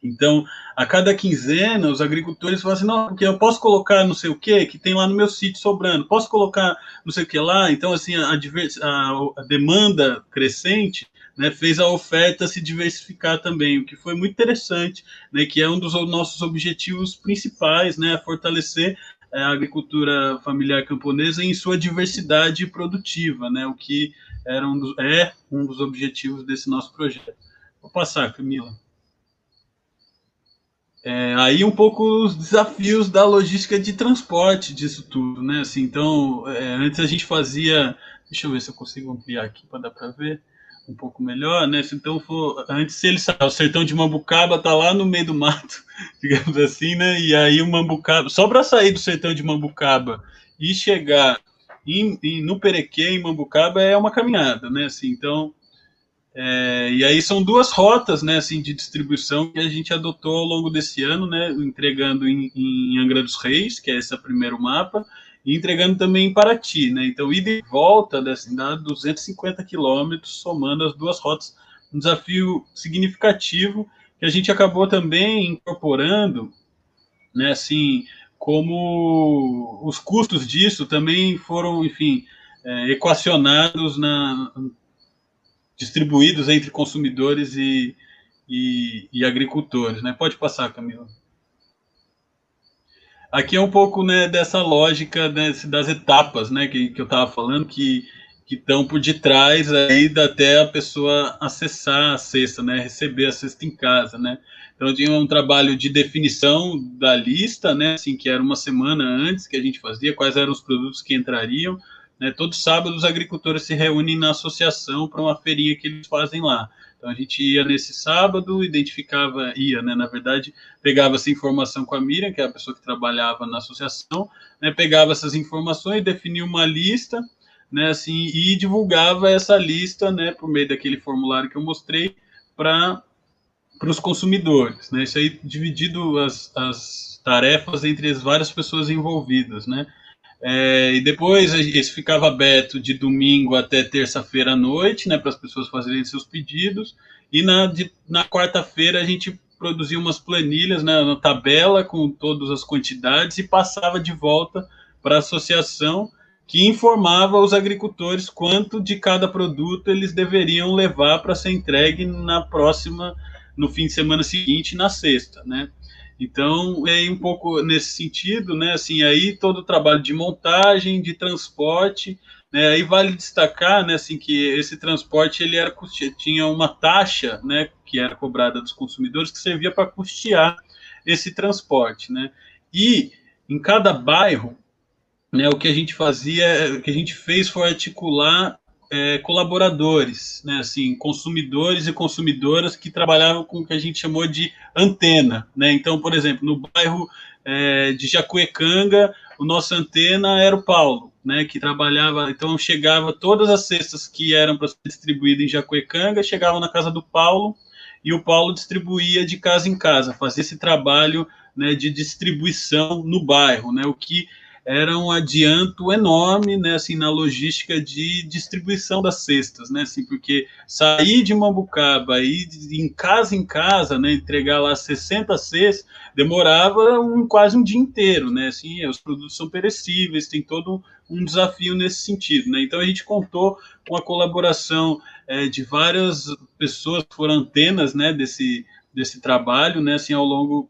Então, a cada quinzena, os agricultores falam assim, não, porque eu posso colocar não sei o que tem lá no meu sítio sobrando, posso colocar não sei o que lá. Então, assim, a demanda crescente, né, fez a oferta se diversificar também, o que foi muito interessante, né, que é um dos nossos objetivos principais, né, fortalecer a agricultura familiar camponesa em sua diversidade produtiva, né, o que é um dos objetivos desse nosso projeto. Vou passar, Camila. Aí um pouco os desafios da logística de transporte disso tudo, né? Assim, então, antes a gente fazia, deixa eu ver se eu consigo ampliar aqui para dar para ver um pouco melhor, né? Então, antes ele saiu, o sertão de Mambucaba tá lá no meio do mato, digamos assim, né? E aí o Mambucaba, só para sair do sertão de Mambucaba e chegar no Perequê, em Mambucaba, é uma caminhada, né? Assim, então, e aí são duas rotas, né, assim, de distribuição que a gente adotou ao longo desse ano, né, entregando em Angra dos Reis, que é esse primeiro mapa, e entregando também em Paraty, né. Então, ida e volta assim, dá 250 quilômetros, somando as duas rotas, um desafio significativo que a gente acabou também incorporando, né, assim, como os custos disso também foram, enfim, equacionados distribuídos entre consumidores e agricultores, né? Pode passar, Camila. Aqui é um pouco, né, dessa lógica, né, das etapas, né, que eu estava falando, que que estão por detrás aí até a pessoa acessar a cesta, né, receber a cesta em casa, né. Então tinha um trabalho de definição da lista, né, assim, que era uma semana antes que a gente fazia, quais eram os produtos que entrariam, né. Todo sábado os agricultores se reúnem na associação para uma feirinha que eles fazem lá. Então a gente ia nesse sábado, né, na verdade, pegava essa informação com a Miriam, que é a pessoa que trabalhava na associação, né, pegava essas informações, definia uma lista, né, assim, e divulgava essa lista, né, por meio daquele formulário que eu mostrei para os consumidores, né, isso aí dividido as tarefas entre as várias pessoas envolvidas, né, e depois esse ficava aberto de domingo até terça-feira à noite, né, para as pessoas fazerem seus pedidos, e na quarta-feira a gente produzia umas planilhas, né, na tabela com todas as quantidades e passava de volta para a associação, que informava os agricultores quanto de cada produto eles deveriam levar para ser entregue no fim de semana seguinte, na sexta, né? Então, é um pouco nesse sentido, né? Assim, aí todo o trabalho de montagem, de transporte, né? Aí vale destacar, né? Assim, que esse transporte ele tinha uma taxa, né? Que era cobrada dos consumidores que servia para custear esse transporte, né? E em cada bairro, né, o que a gente fez foi articular colaboradores, né, assim, consumidores e consumidoras que trabalhavam com o que a gente chamou de antena, né? Então, por exemplo, no bairro de Jacuecanga, o nosso antena era o Paulo, né, que trabalhava, então chegava todas as cestas que eram para ser distribuídas em Jacuecanga, chegavam na casa do Paulo, e o Paulo distribuía de casa em casa, fazia esse trabalho, né, de distribuição no bairro, né, o que era um adianto enorme, né, assim, na logística de distribuição das cestas, né, assim, porque sair de Mambucaba e ir em casa, né, entregar lá 60 cestas, demorava quase um dia inteiro, né, assim, os produtos são perecíveis, tem todo um desafio nesse sentido, né, então a gente contou com a colaboração de várias pessoas que foram antenas, né, desse trabalho, né, assim, ao longo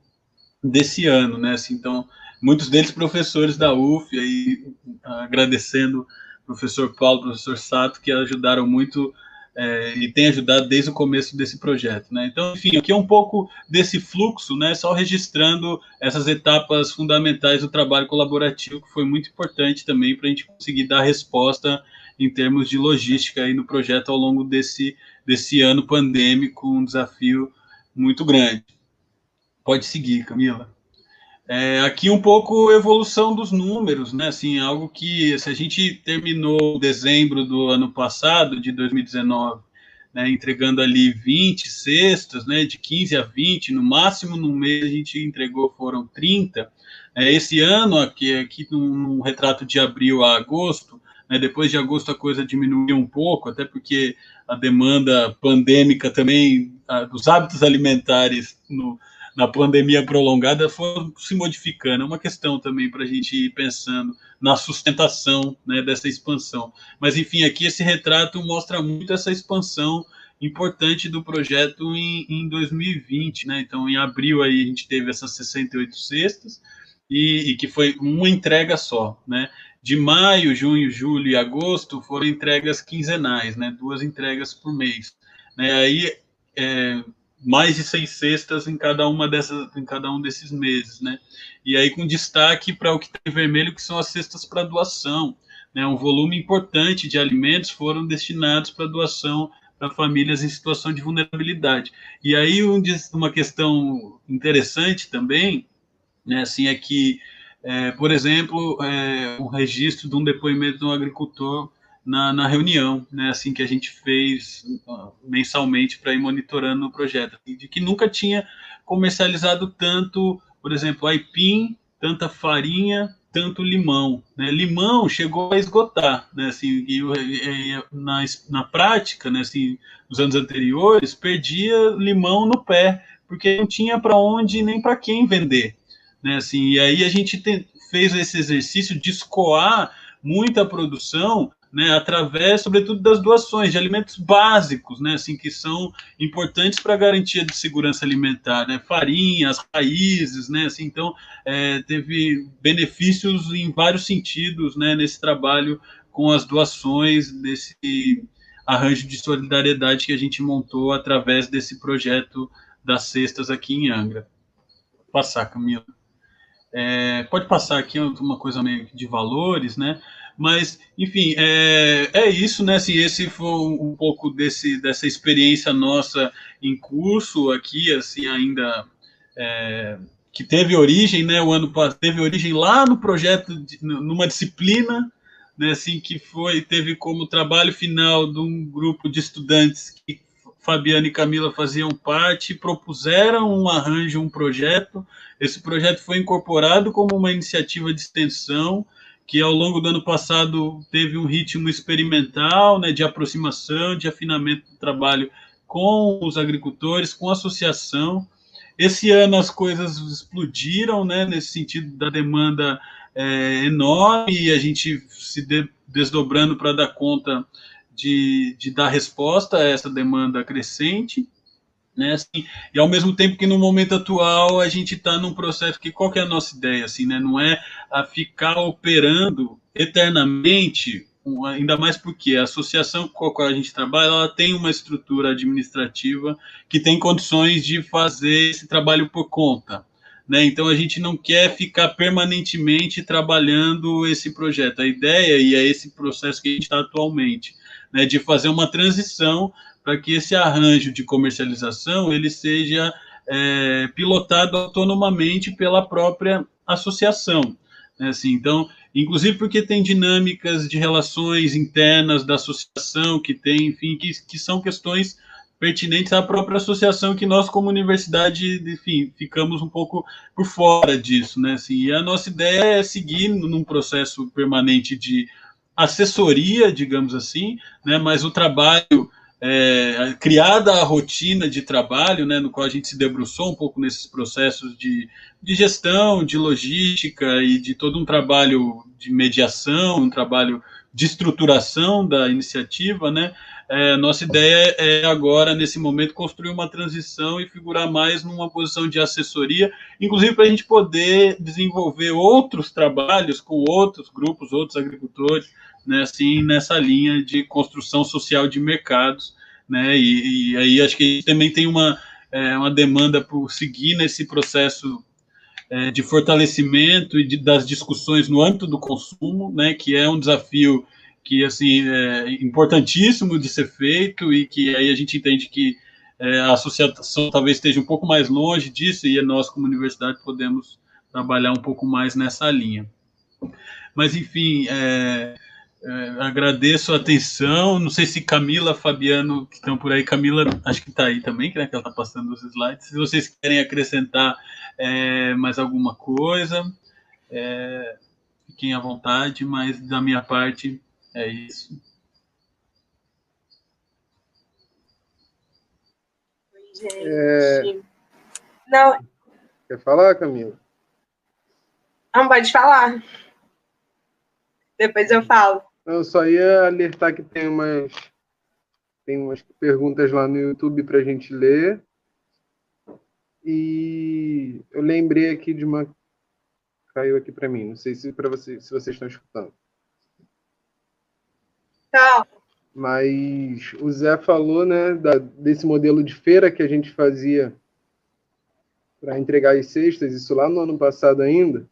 desse ano, né, assim, então muitos deles professores da UF, aí, agradecendo o professor Paulo, o professor Sato, que ajudaram muito e têm ajudado desde o começo desse projeto, né? Então, enfim, aqui é um pouco desse fluxo, né? Só registrando essas etapas fundamentais do trabalho colaborativo, que foi muito importante também para a gente conseguir dar resposta em termos de logística aí no projeto ao longo desse ano pandêmico, um desafio muito grande. Pode seguir, Camila. Aqui um pouco evolução dos números, né? Assim, algo que, se a gente terminou dezembro do ano passado, de 2019, né, entregando ali 20 cestas, né, de 15 a 20, no máximo no mês a gente entregou foram 30. Esse ano, aqui num retrato de abril a agosto, né, depois de agosto a coisa diminuiu um pouco, até porque a demanda pandêmica também, dos hábitos alimentares na pandemia prolongada foram se modificando. É uma questão também para a gente ir pensando na sustentação, né, dessa expansão. Mas, enfim, aqui esse retrato mostra muito essa expansão importante do projeto em 2020. Né? Então, em abril aí, a gente teve essas 68 cestas, e que foi uma entrega só. Né? De maio, junho, julho e agosto foram entregas quinzenais, né? 2 entregas por mês. Né? Aí, mais de 6 cestas em cada um desses meses, né? E aí com destaque para o que está em vermelho, que são as cestas para doação, né? Um volume importante de alimentos foram destinados para doação para famílias em situação de vulnerabilidade. E aí uma questão interessante também, né? Assim, é que, por exemplo, um registro de um depoimento de um agricultor na reunião, né, assim, que a gente fez mensalmente para ir monitorando o projeto, de que nunca tinha comercializado tanto, por exemplo, aipim, tanta farinha, tanto limão. Né? Limão chegou a esgotar, né, assim, na prática, né, assim, nos anos anteriores, perdia limão no pé, porque não tinha para onde nem para quem vender. Né, assim, e aí a gente fez esse exercício de escoar muita produção, né, através, sobretudo, das doações de alimentos básicos, né, assim, que são importantes para a garantia de segurança alimentar, né, farinhas, raízes, né, assim, então teve benefícios em vários sentidos, né, nesse trabalho com as doações desse arranjo de solidariedade que a gente montou através desse projeto das cestas aqui em Angra. Vou passar, Camila. Pode passar aqui uma coisa meio de valores, né? Mas, enfim, é isso, né? Assim, esse foi um pouco dessa experiência nossa em curso aqui, assim, ainda que teve origem, né? O ano passado teve origem lá no projeto, numa disciplina, né? Assim, que teve como trabalho final de um grupo de estudantes que Fabiana e Camila faziam parte, propuseram um arranjo, um projeto. Esse projeto foi incorporado como uma iniciativa de extensão, que ao longo do ano passado teve um ritmo experimental, né, de aproximação, de afinamento do trabalho com os agricultores, com a associação. Esse ano as coisas explodiram, né, nesse sentido da demanda enorme, e a gente se desdobrando para dar conta de dar resposta a essa demanda crescente, né? Assim, e ao mesmo tempo que no momento atual a gente está num processo que qual que é a nossa ideia, assim, né? Não é a ficar operando eternamente, ainda mais porque a associação com a qual a gente trabalha, ela tem uma estrutura administrativa que tem condições de fazer esse trabalho por conta, né? Então a gente não quer ficar permanentemente trabalhando esse projeto. A ideia, e é esse processo que a gente está atualmente, né, de fazer uma transição para que esse arranjo de comercialização ele seja pilotado autonomamente pela própria associação, né? Assim, então, inclusive porque tem dinâmicas de relações internas da associação que tem, enfim, que são questões pertinentes à própria associação, que nós, como universidade, enfim, ficamos um pouco por fora disso, né? Assim, e a nossa ideia é seguir num processo permanente de assessoria, digamos assim, né? Mas o trabalho, criada a rotina de trabalho, né, no qual a gente se debruçou um pouco nesses processos de gestão, de logística e de todo um trabalho de mediação, um trabalho de estruturação da iniciativa, né? Nossa ideia é agora, nesse momento, construir uma transição e figurar mais numa posição de assessoria, inclusive para a gente poder desenvolver outros trabalhos com outros grupos, outros agricultores, né, assim, nessa linha de construção social de mercados, né? E aí acho que a gente também tem uma demanda por seguir nesse processo de fortalecimento e das discussões no âmbito do consumo, né, que é um desafio que, assim, é importantíssimo de ser feito, e que aí a gente entende que a associação talvez esteja um pouco mais longe disso, e nós, como universidade, podemos trabalhar um pouco mais nessa linha. Mas, enfim, agradeço a atenção. Não sei se Camila, Fabiano, que estão por aí, Camila, acho que está aí também, né, que ela está passando os slides. Se vocês querem acrescentar mais alguma coisa, fiquem à vontade, mas da minha parte é isso. Gente. Não. Quer falar, Camila? Não, pode falar. Depois eu falo. Eu só ia alertar que tem umas perguntas lá no YouTube para a gente ler. E eu lembrei aqui de uma... Caiu aqui para mim. Não sei se vocês estão escutando. Tá. Mas o Zé falou, né, desse modelo de feira que a gente fazia para entregar as cestas, isso lá no ano passado ainda.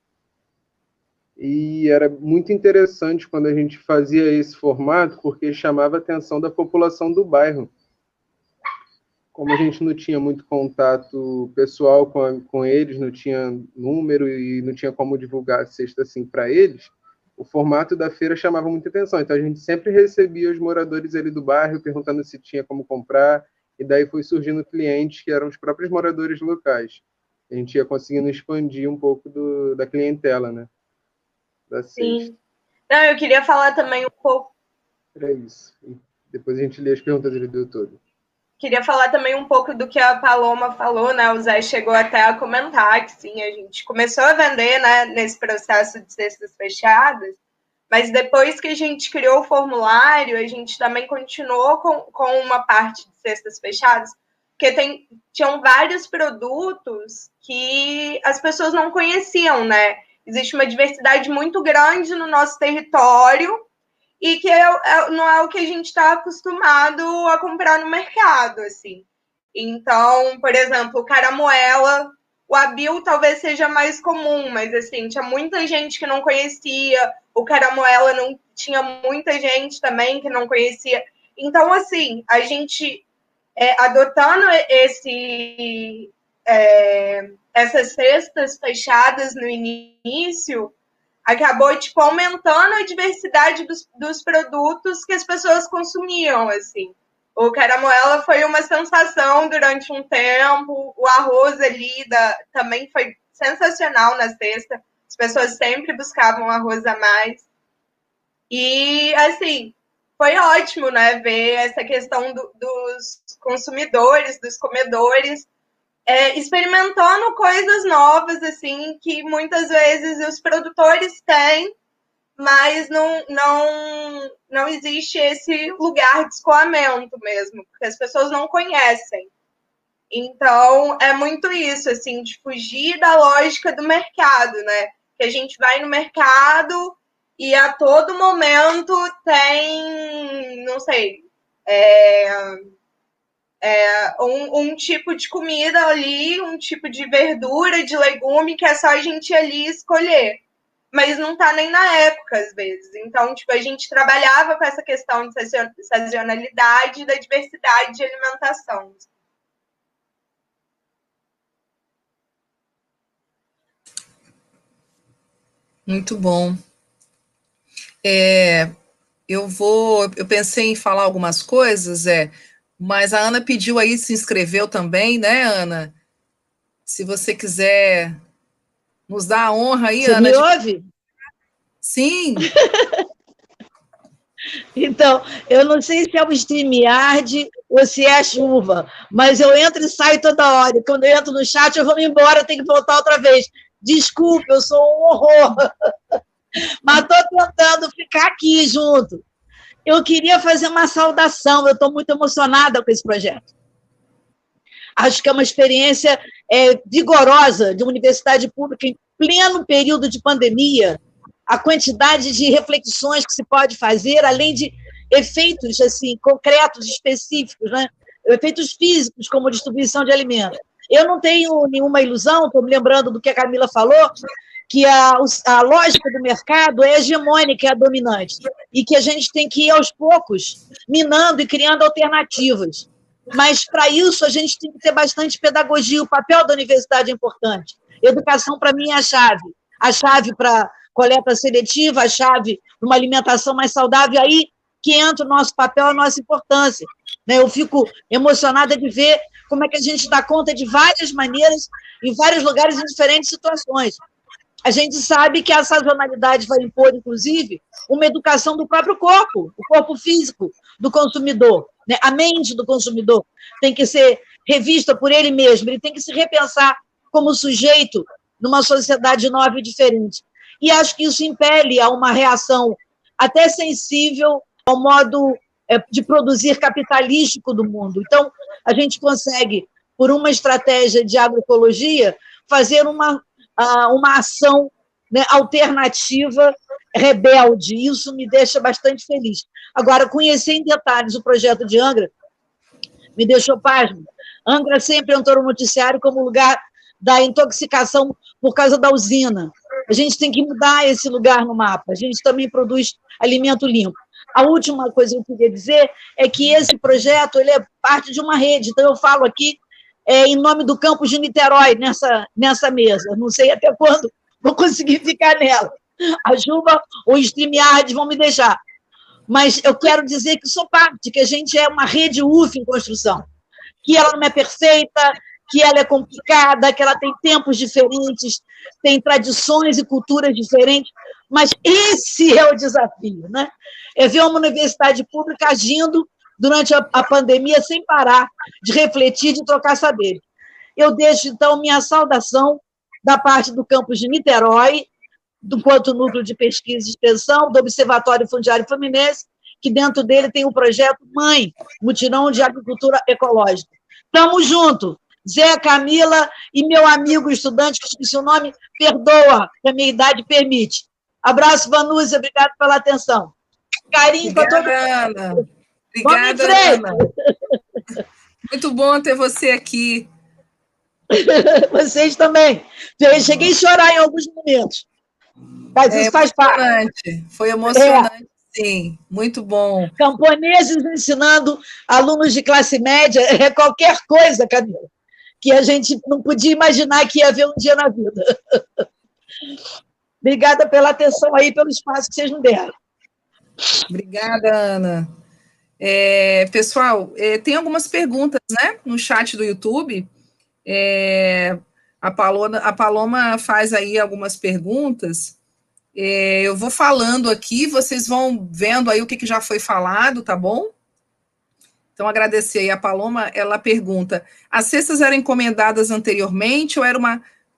E era muito interessante quando a gente fazia esse formato, porque chamava a atenção da população do bairro. Como a gente não tinha muito contato pessoal com eles, não tinha número e não tinha como divulgar a cesta assim para eles, o formato da feira chamava muita atenção. Então a gente sempre recebia os moradores ali do bairro perguntando se tinha como comprar, e daí foi surgindo clientes que eram os próprios moradores locais. A gente ia conseguindo expandir um pouco da clientela, né? Da cesta. Sim. Não, eu queria falar também um pouco. É isso. E depois a gente lê as perguntas ali do YouTube. Queria falar também um pouco do que a Paloma falou, né? O Zé chegou até a comentar que sim, a gente começou a vender, né, nesse processo de cestas fechadas, mas depois que a gente criou o formulário, a gente também continuou com uma parte de cestas fechadas, porque tinham vários produtos que as pessoas não conheciam, né? Existe uma diversidade muito grande no nosso território, e que não é o que a gente está acostumado a comprar no mercado, assim. Então, por exemplo, caramoela, o abil talvez seja mais comum, mas, assim, tinha muita gente que não conhecia, o caramoela não tinha muita gente também que não conhecia. Então, assim, a gente, adotando essas cestas fechadas no início, acabou, tipo, aumentando a diversidade dos produtos que as pessoas consumiam, assim. O caramoela foi uma sensação durante um tempo, o arroz ali também foi sensacional na cesta, as pessoas sempre buscavam arroz a mais. E, assim, foi ótimo, né, ver essa questão dos consumidores, dos comedores, experimentando coisas novas, assim, que muitas vezes os produtores têm, mas não existe esse lugar de escoamento mesmo, porque as pessoas não conhecem. Então, é muito isso, assim, de fugir da lógica do mercado, né? Que a gente vai no mercado e a todo momento tem, não sei, um tipo de comida ali, um tipo de verdura, de legume, que é só a gente ir ali escolher. Mas não está nem na época, às vezes. Então, tipo, a gente trabalhava com essa questão de sazonalidade e da diversidade de alimentação. Muito bom. Eu pensei em falar algumas coisas, mas a Ana pediu aí, se inscreveu também, né, Ana? Se você quiser nos dar a honra aí, Você Ana. Me ouve? Sim. Então, eu não sei se é o StreamYard ou se é a chuva, mas eu entro e saio toda hora. E quando eu entro no chat, eu vou me embora, eu tenho que voltar outra vez. Desculpe, eu sou um horror. Mas estou tentando ficar aqui junto. Eu queria fazer uma saudação, eu estou muito emocionada com esse projeto. Acho que é uma experiência vigorosa de uma universidade pública em pleno período de pandemia, a quantidade de reflexões que se pode fazer, além de efeitos assim, concretos, específicos, né? Efeitos físicos, como distribuição de alimentos. Eu não tenho nenhuma ilusão, estou me lembrando do que a Camila falou, que a lógica do mercado é hegemônica, é a dominante, e que a gente tem que ir aos poucos minando e criando alternativas. Mas, para isso, a gente tem que ter bastante pedagogia. O papel da universidade é importante. Educação, para mim, é a chave para coleta seletiva, a chave para uma alimentação mais saudável. Aí que entra o nosso papel, a nossa importância. Eu fico emocionada de ver como é que a gente dá conta de várias maneiras, em vários lugares, em diferentes situações. A gente sabe que a sazonalidade vai impor, inclusive, uma educação do próprio corpo, o corpo físico do consumidor, né? A mente do consumidor tem que ser revista por ele mesmo, ele tem que se repensar como sujeito numa sociedade nova e diferente. E acho que isso impele a uma reação até sensível ao modo de produzir capitalístico do mundo. Então, a gente consegue, por uma estratégia de agroecologia, fazer uma ação, né, alternativa, rebelde. Isso me deixa bastante feliz. Agora, conhecer em detalhes o projeto de Angra me deixou pasmo. Angra sempre entrou no noticiário como lugar da intoxicação por causa da usina. A gente tem que mudar esse lugar no mapa. A gente também produz alimento limpo. A última coisa que eu queria dizer é que esse projeto ele é parte de uma rede. Então, eu falo aqui em nome do campus de Niterói, nessa mesa. Não sei até quando vou conseguir ficar nela. A Juba ou o StreamYard vão me deixar. Mas eu quero dizer que sou parte, que a gente é uma rede UF em construção, que ela não é perfeita, que ela é complicada, que ela tem tempos diferentes, tem tradições e culturas diferentes, mas esse é o desafio, né? É ver uma universidade pública agindo durante a pandemia sem parar de refletir, de trocar saberes. Eu deixo, então, minha saudação da parte do campus de Niterói, do quanto núcleo de pesquisa e extensão, do Observatório Fundiário Fluminense, que dentro dele tem o projeto MAE, Mutirão de Agricultura Ecológica. Estamos juntos, Zé, Camila e meu amigo estudante, que esqueci o nome, perdoa, que a minha idade permite. Abraço, Vanúzia, obrigado pela atenção. Carinho para todo Obrigada, Ana. Vamos em Obrigada, frente. Ana. Muito bom ter você aqui. Vocês também. Eu cheguei a chorar em alguns momentos. Mas isso faz parte. Foi emocionante, sim. Muito bom. Camponeses ensinando alunos de classe média é qualquer coisa, Camila, que a gente não podia imaginar que ia haver um dia na vida. Obrigada pela atenção aí, pelo espaço que vocês nos deram. Obrigada, Ana. Pessoal, tem algumas perguntas, né, no chat do YouTube. A Paloma faz aí algumas perguntas. Eu vou falando aqui, vocês vão vendo aí o que já foi falado, tá bom? Então, agradecer aí a Paloma, ela pergunta, as cestas eram encomendadas anteriormente ou era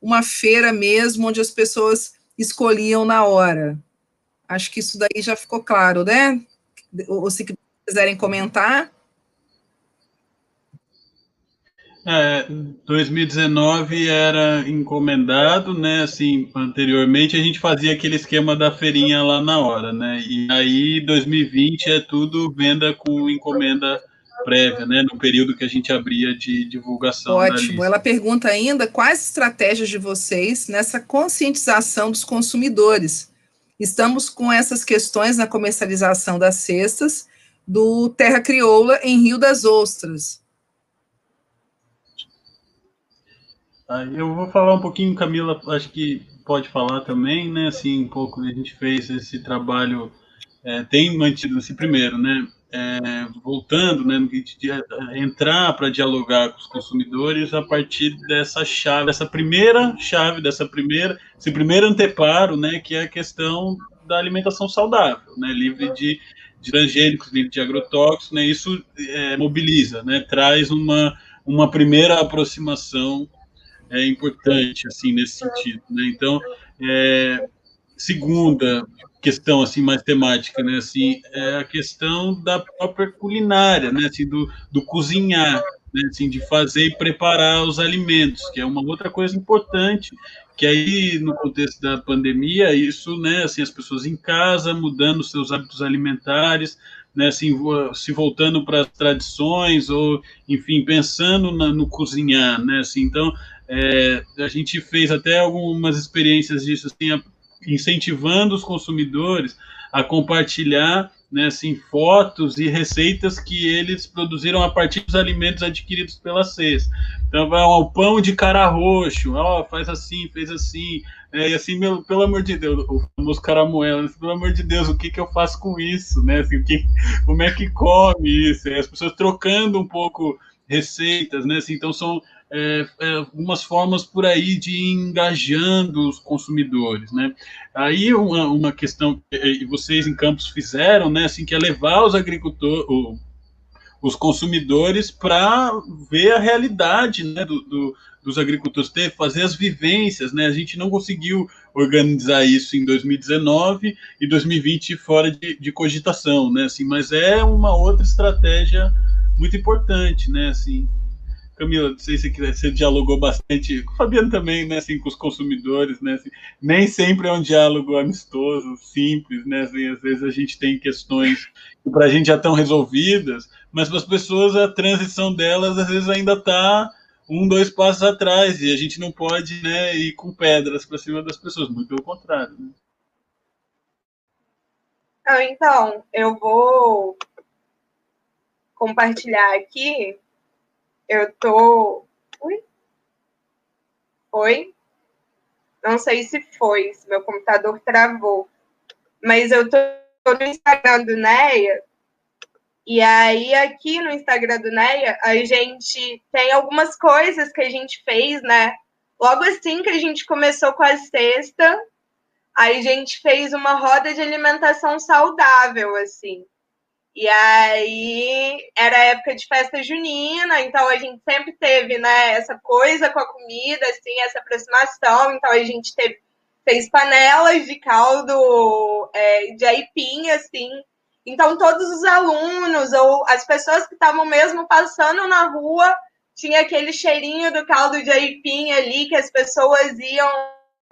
uma feira mesmo, onde as pessoas escolhiam na hora? Acho que isso daí já ficou claro, né? Ou se quiserem comentar. 2019 era encomendado, né? Assim, anteriormente a gente fazia aquele esquema da feirinha lá na hora, né? E aí 2020 é tudo venda com encomenda prévia, né? No período que a gente abria de divulgação. Ótimo. Ela pergunta ainda quais estratégias de vocês nessa conscientização dos consumidores. Estamos com essas questões na comercialização das cestas do Terra Crioula em Rio das Ostras. Eu vou falar um pouquinho, Camila, acho que pode falar também, né? Assim, um pouco a gente fez esse trabalho, tem mantido esse primeiro, né? Voltando, né, no que entrar para dialogar com os consumidores a partir dessa chave, esse primeiro anteparo, né, que é a questão da alimentação saudável, né, livre de transgênicos, livre de agrotóxicos, né, isso mobiliza, né, traz uma primeira aproximação importante, assim, nesse sentido, né, então, segunda questão assim mais temática, né, assim, é a questão da própria culinária, né, assim, do cozinhar, né, assim, de fazer e preparar os alimentos, que é uma outra coisa importante, que aí no contexto da pandemia isso, né, assim, as pessoas em casa mudando seus hábitos alimentares, né, assim, se voltando para as tradições ou, enfim, pensando no cozinhar, né, assim, então a gente fez até algumas experiências disso, assim, incentivando os consumidores a compartilhar, né, assim, fotos e receitas que eles produziram a partir dos alimentos adquiridos pela cesta. Então, o pão de cara roxo, faz assim, fez assim, e assim, pelo amor de Deus, o famoso caramoela, assim, pelo amor de Deus, o que eu faço com isso, né? Assim, como é que come isso? As pessoas trocando um pouco receitas, né? Assim, então são algumas formas por aí de ir engajando os consumidores, né? Aí uma questão que vocês em Campos fizeram, né, assim, que é levar os agricultores, os consumidores para ver a realidade, né, dos agricultores, fazer as vivências, né? A gente não conseguiu organizar isso em 2019 e 2020 fora de cogitação, né? Assim, mas é uma outra estratégia muito importante, né? Assim, Camila, não sei se você dialogou bastante com o Fabiano também, né, assim, com os consumidores, né, assim, nem sempre é um diálogo amistoso, simples, né, assim, às vezes a gente tem questões que para a gente já estão resolvidas, mas para as pessoas a transição delas às vezes ainda está 2 passos atrás e a gente não pode, né, ir com pedras para cima das pessoas, muito pelo contrário, né? Então, eu vou compartilhar aqui. Eu tô... Oi? Não sei se meu computador travou. Mas eu tô no Instagram do Neia. E aí, aqui no Instagram do Neia, a gente tem algumas coisas que a gente fez, né? Logo assim que a gente começou com a cesta, aí a gente fez uma roda de alimentação saudável, assim. E aí era época de festa junina, então a gente sempre teve, né, essa coisa com a comida, assim, essa aproximação. Então a gente fez panelas de caldo de aipim, assim. Então todos os alunos ou as pessoas que estavam mesmo passando na rua tinha aquele cheirinho do caldo de aipim ali, que as pessoas iam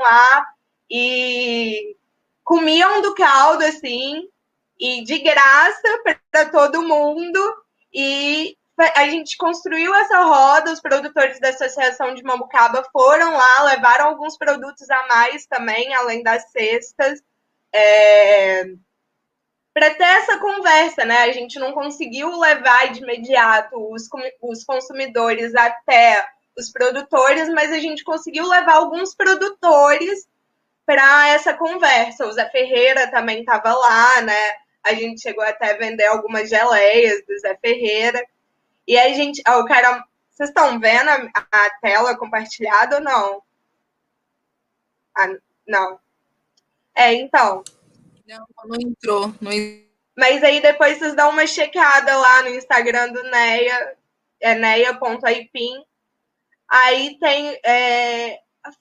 lá e comiam do caldo, assim. e de graça para todo mundo, e a gente construiu essa roda, os produtores da Associação de Mambucaba foram lá, levaram alguns produtos a mais também, além das cestas, para ter essa conversa, né? A gente não conseguiu levar de imediato os consumidores até os produtores, mas a gente conseguiu levar alguns produtores para essa conversa. O Zé Ferreira também estava lá, né? A gente chegou até a vender algumas geleias do Zé Ferreira. E a gente... vocês estão vendo a tela compartilhada ou não? Não. Então... Não entrou. Mas aí depois vocês dão uma checada lá no Instagram do Neia, neia.aipim. Aí tem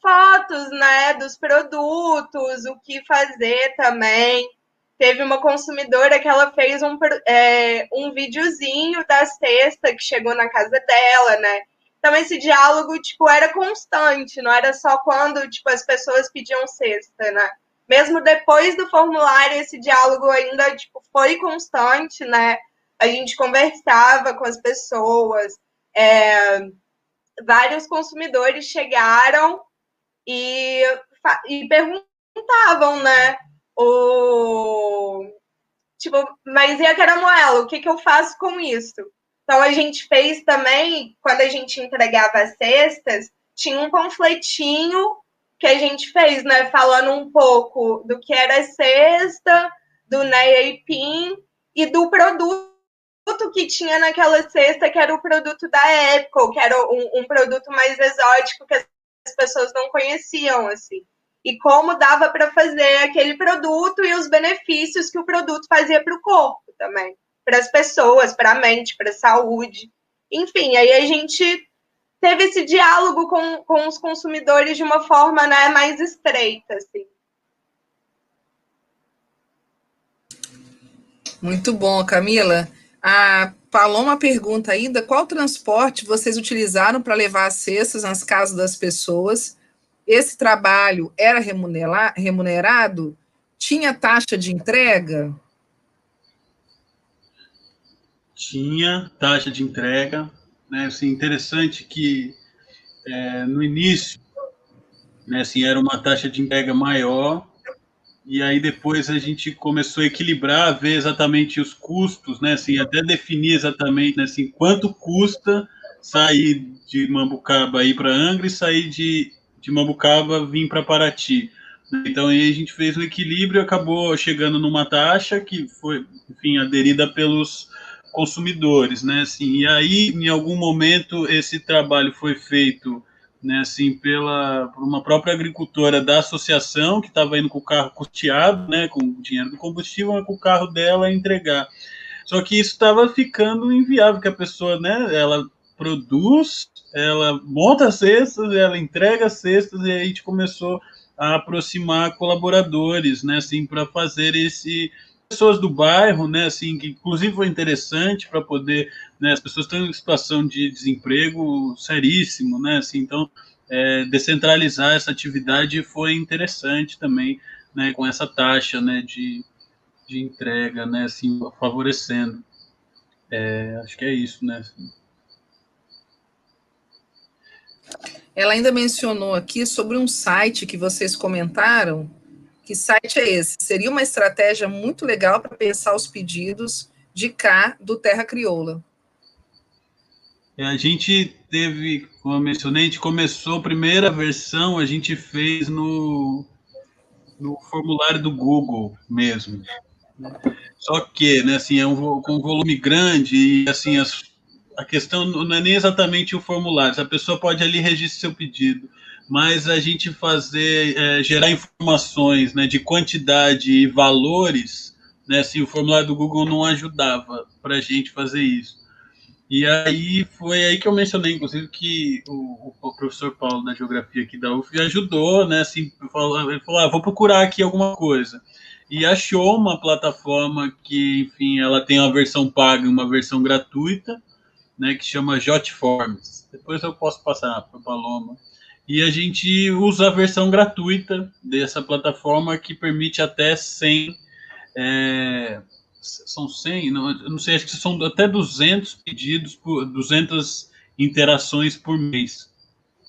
fotos, né, dos produtos, o que fazer também. Teve uma consumidora que ela fez um videozinho da cesta que chegou na casa dela, né? Então esse diálogo, tipo, era constante, não era só quando, tipo, as pessoas pediam cesta, né? Mesmo depois do formulário, esse diálogo ainda, tipo, foi constante, né? A gente conversava com as pessoas, vários consumidores chegaram e perguntavam, né? Tipo, mas e a caramoela? O que eu faço com isso? Então, a gente fez também, quando a gente entregava as cestas, tinha um panfletinho que a gente fez, né? Falando um pouco do que era a cesta, do Neia Aipim e do produto que tinha naquela cesta, que era o produto da Apple, que era um produto mais exótico que as pessoas não conheciam, assim. E como dava para fazer aquele produto e os benefícios que o produto fazia para o corpo também, para as pessoas, para a mente, para a saúde. Enfim, aí a gente teve esse diálogo com os consumidores de uma forma, né, mais estreita, assim. Muito bom, Camila. A Paloma pergunta ainda qual transporte vocês utilizaram para levar as cestas nas casas das pessoas. Esse trabalho era remunerado? Tinha taxa de entrega? Tinha taxa de entrega, né? Assim, interessante que no início, né, assim, era uma taxa de entrega maior, e aí depois a gente começou a equilibrar, ver exatamente os custos, né, assim, até definir exatamente, né, assim, quanto custa sair de Mambucaba ir para Angra e sair de Mambucaba vir para Paraty. Então aí a gente fez um equilíbrio e acabou chegando numa taxa que foi, enfim, aderida pelos consumidores, né, assim, e aí em algum momento esse trabalho foi feito, né, assim, por uma própria agricultora da associação, que estava indo com o carro custeado, né, com o dinheiro do combustível, mas com o carro dela entregar. Só que isso estava ficando inviável, que a pessoa, né, ela produz, ela monta cestas, ela entrega cestas, e aí a gente começou a aproximar colaboradores, né, assim, para fazer pessoas do bairro, né, assim, que inclusive foi interessante para poder, né, as pessoas estão em situação de desemprego seríssimo, né, assim, então descentralizar essa atividade foi interessante também, né, com essa taxa, né, de entrega, né, assim, favorecendo. Acho que é isso, né. Ela ainda mencionou aqui sobre um site que vocês comentaram. Que site é esse? Seria uma estratégia muito legal para pensar os pedidos de cá do Terra Crioula. A gente teve, como eu mencionei, a gente começou a primeira versão, a gente fez no formulário do Google mesmo. Só que, né, assim, com um volume grande e, assim, a questão não é nem exatamente o formulário. A pessoa pode ali registrar seu pedido, mas a gente gerar informações, né, de quantidade e valores, né, assim, o formulário do Google não ajudava para a gente fazer isso. E aí foi aí que eu mencionei, inclusive, que o professor Paulo da Geografia aqui da UF ajudou, né? Assim, ele falou, vou procurar aqui alguma coisa. E achou uma plataforma que, enfim, ela tem uma versão paga e uma versão gratuita, né? Que chama Jotforms. Depois eu posso passar para o Paloma. E a gente usa a versão gratuita dessa plataforma que permite até 100 são 100, eu não sei, acho que são até 200 pedidos, 200 interações por mês.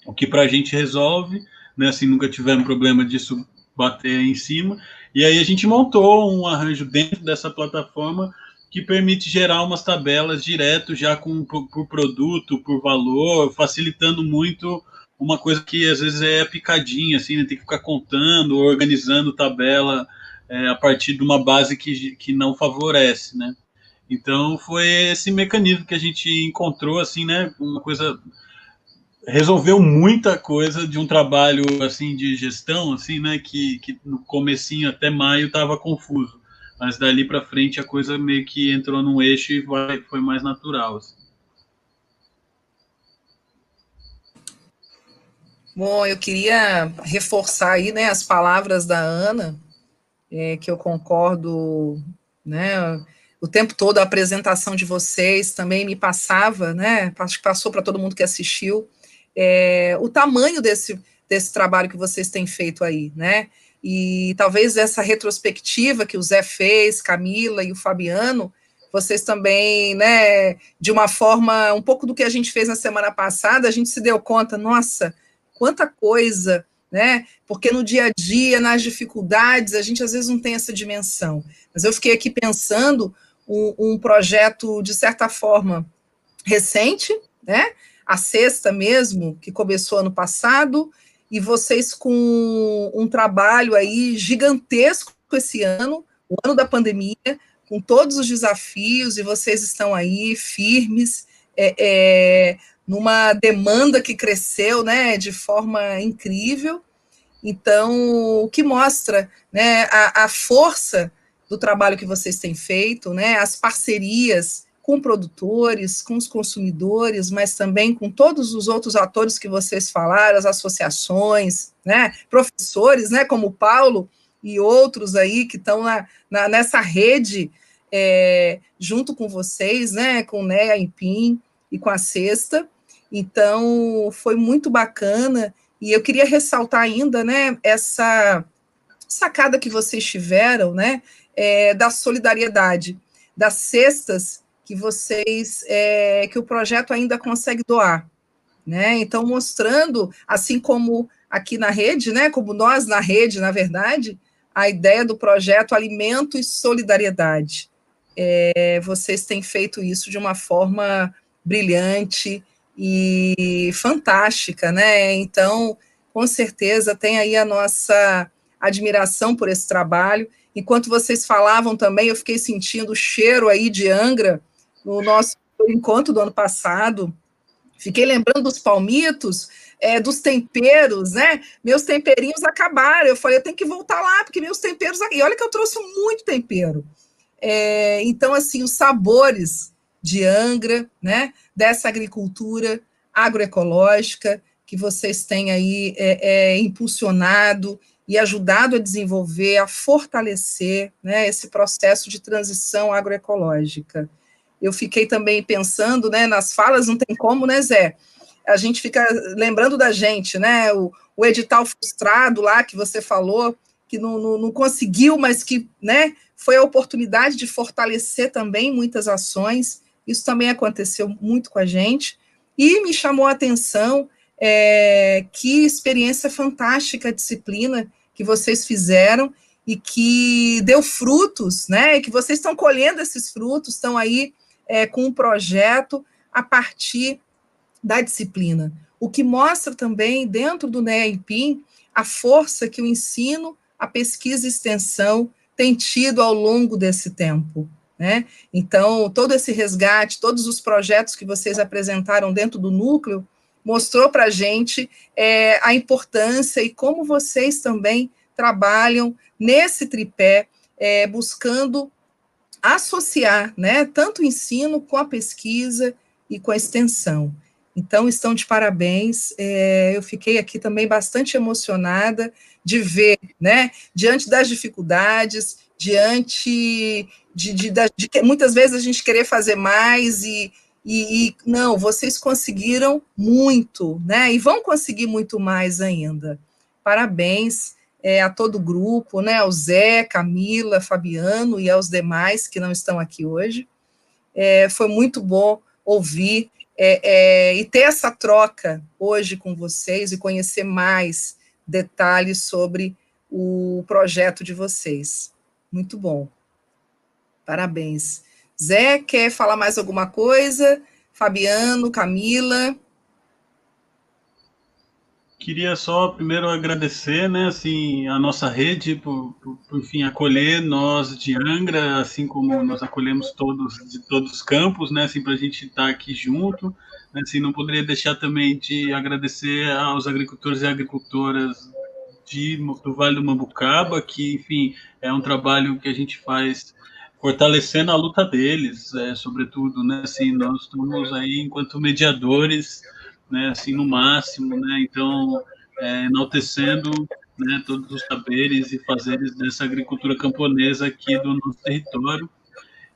O que para a gente resolve, né? Assim, nunca tivemos problema disso bater em cima. E aí a gente montou um arranjo dentro dessa plataforma que permite gerar umas tabelas direto já por produto, por valor, facilitando muito uma coisa que às vezes é picadinha, assim, né? Tem que ficar contando, organizando tabela a partir de uma base que não favorece, né? Então foi esse mecanismo que a gente encontrou, assim, né? Uma coisa resolveu muita coisa de um trabalho assim de gestão, assim, né? Que no comecinho até maio estava confuso, mas dali para frente a coisa meio que entrou num eixo e foi mais natural. Assim. Bom, eu queria reforçar aí, né, as palavras da Ana, que eu concordo, né, o tempo todo a apresentação de vocês também me passava, né, acho que passou para todo mundo que assistiu, o tamanho desse trabalho que vocês têm feito aí, né, e talvez essa retrospectiva que o Zé fez, Camila e o Fabiano, vocês também, né, de uma forma, um pouco do que a gente fez na semana passada, a gente se deu conta, nossa, quanta coisa, né? Porque no dia a dia, nas dificuldades, a gente às vezes não tem essa dimensão. Mas eu fiquei aqui pensando um projeto, de certa forma, recente, né? A Sexta mesmo, que começou ano passado, e vocês com um trabalho aí gigantesco esse ano, o ano da pandemia, com todos os desafios, e vocês estão aí firmes, numa demanda que cresceu, né, de forma incrível. Então, o que mostra, né, a força do trabalho que vocês têm feito, né, as parcerias com produtores, com os consumidores, mas também com todos os outros atores que vocês falaram, as associações, né, professores, né, como o Paulo e outros aí que estão nessa rede junto com vocês, né, com o NEA Empim e com a Sexta. Então, foi muito bacana, e eu queria ressaltar ainda, né, essa sacada que vocês tiveram, né, da solidariedade, das cestas que vocês, que o projeto ainda consegue doar, né, então mostrando, assim como aqui na rede, né, como nós na rede, na verdade, a ideia do projeto Alimento e Solidariedade. Vocês têm feito isso de uma forma brilhante e fantástica, né? Então, com certeza, tem aí a nossa admiração por esse trabalho. Enquanto vocês falavam também, eu fiquei sentindo o cheiro aí de Angra no nosso encontro do ano passado. Fiquei lembrando dos palmitos, dos temperos, né? Meus temperinhos acabaram. Eu falei, eu tenho que voltar lá, porque meus temperos... E olha que eu trouxe muito tempero. Então, assim, os sabores de Angra, né, dessa agricultura agroecológica que vocês têm aí impulsionado e ajudado a desenvolver, a fortalecer, né, esse processo de transição agroecológica. Eu fiquei também pensando, né, nas falas, não tem como, né, Zé? A gente fica lembrando da gente, né, o edital frustrado lá que você falou, que não conseguiu, mas que, né, foi a oportunidade de fortalecer também muitas ações. Isso também aconteceu muito com a gente, e me chamou a atenção que experiência fantástica a disciplina que vocês fizeram e que deu frutos, né? E que vocês estão colhendo esses frutos, estão aí com um projeto a partir da disciplina. O que mostra também, dentro do NEA Empim, a força que o ensino, a pesquisa e extensão tem tido ao longo desse tempo. Né? Então, todo esse resgate, todos os projetos que vocês apresentaram dentro do núcleo, mostrou para a gente a importância e como vocês também trabalham nesse tripé, buscando associar, né, tanto o ensino com a pesquisa e com a extensão. Então, estão de parabéns. Eu fiquei aqui também bastante emocionada de ver, né, diante das dificuldades, diante de que muitas vezes a gente querer fazer mais e não, vocês conseguiram muito, né, e vão conseguir muito mais ainda. Parabéns, a todo o grupo, né, ao Zé, Camila, Fabiano e aos demais que não estão aqui hoje. Foi muito bom ouvir e ter essa troca hoje com vocês e conhecer mais detalhes sobre o projeto de vocês. Muito bom. Parabéns. Zé, quer falar mais alguma coisa? Fabiano, Camila? Queria só primeiro agradecer, né, assim, a nossa rede por enfim, acolher nós de Angra, assim como nós acolhemos todos de todos os campos, né, assim, para a gente estar aqui junto, né, assim, não poderia deixar também de agradecer aos agricultores e agricultoras do Vale do Mambucaba, que, enfim, é um trabalho que a gente faz fortalecendo a luta deles, sobretudo, né, assim, nós estamos aí enquanto mediadores, né, assim, no máximo, né, então, enaltecendo, né, todos os saberes e fazeres dessa agricultura camponesa aqui do nosso território.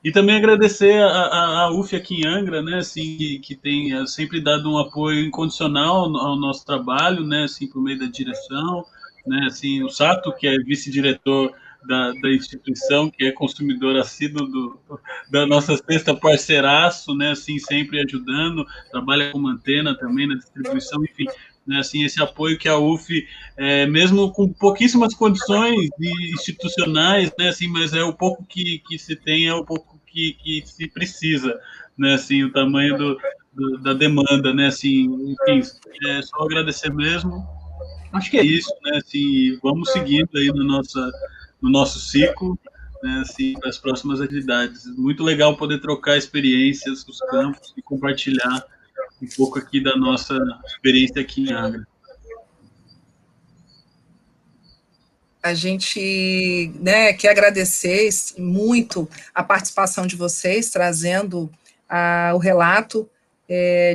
E também agradecer a UF aqui em Angra, né, assim, que tem sempre dado um apoio incondicional ao nosso trabalho, né, assim, por meio da direção, né, assim, o Sato, que é vice-diretor da instituição, que é consumidor assíduo da nossa cesta, parceiraço, né, assim, sempre ajudando, trabalha com antena também na distribuição, enfim, né, assim, esse apoio que a UF, mesmo com pouquíssimas condições institucionais, né, assim, mas o pouco que se tem é o pouco que se precisa, né, assim, o tamanho da demanda, né, assim, enfim, só agradecer mesmo. Acho que é isso, né, assim, vamos seguindo aí no nosso ciclo, né, assim, para as próximas atividades. Muito legal poder trocar experiências dos campos e compartilhar um pouco aqui da nossa experiência aqui em Angra. A gente, né, quer agradecer muito a participação de vocês, trazendo o relato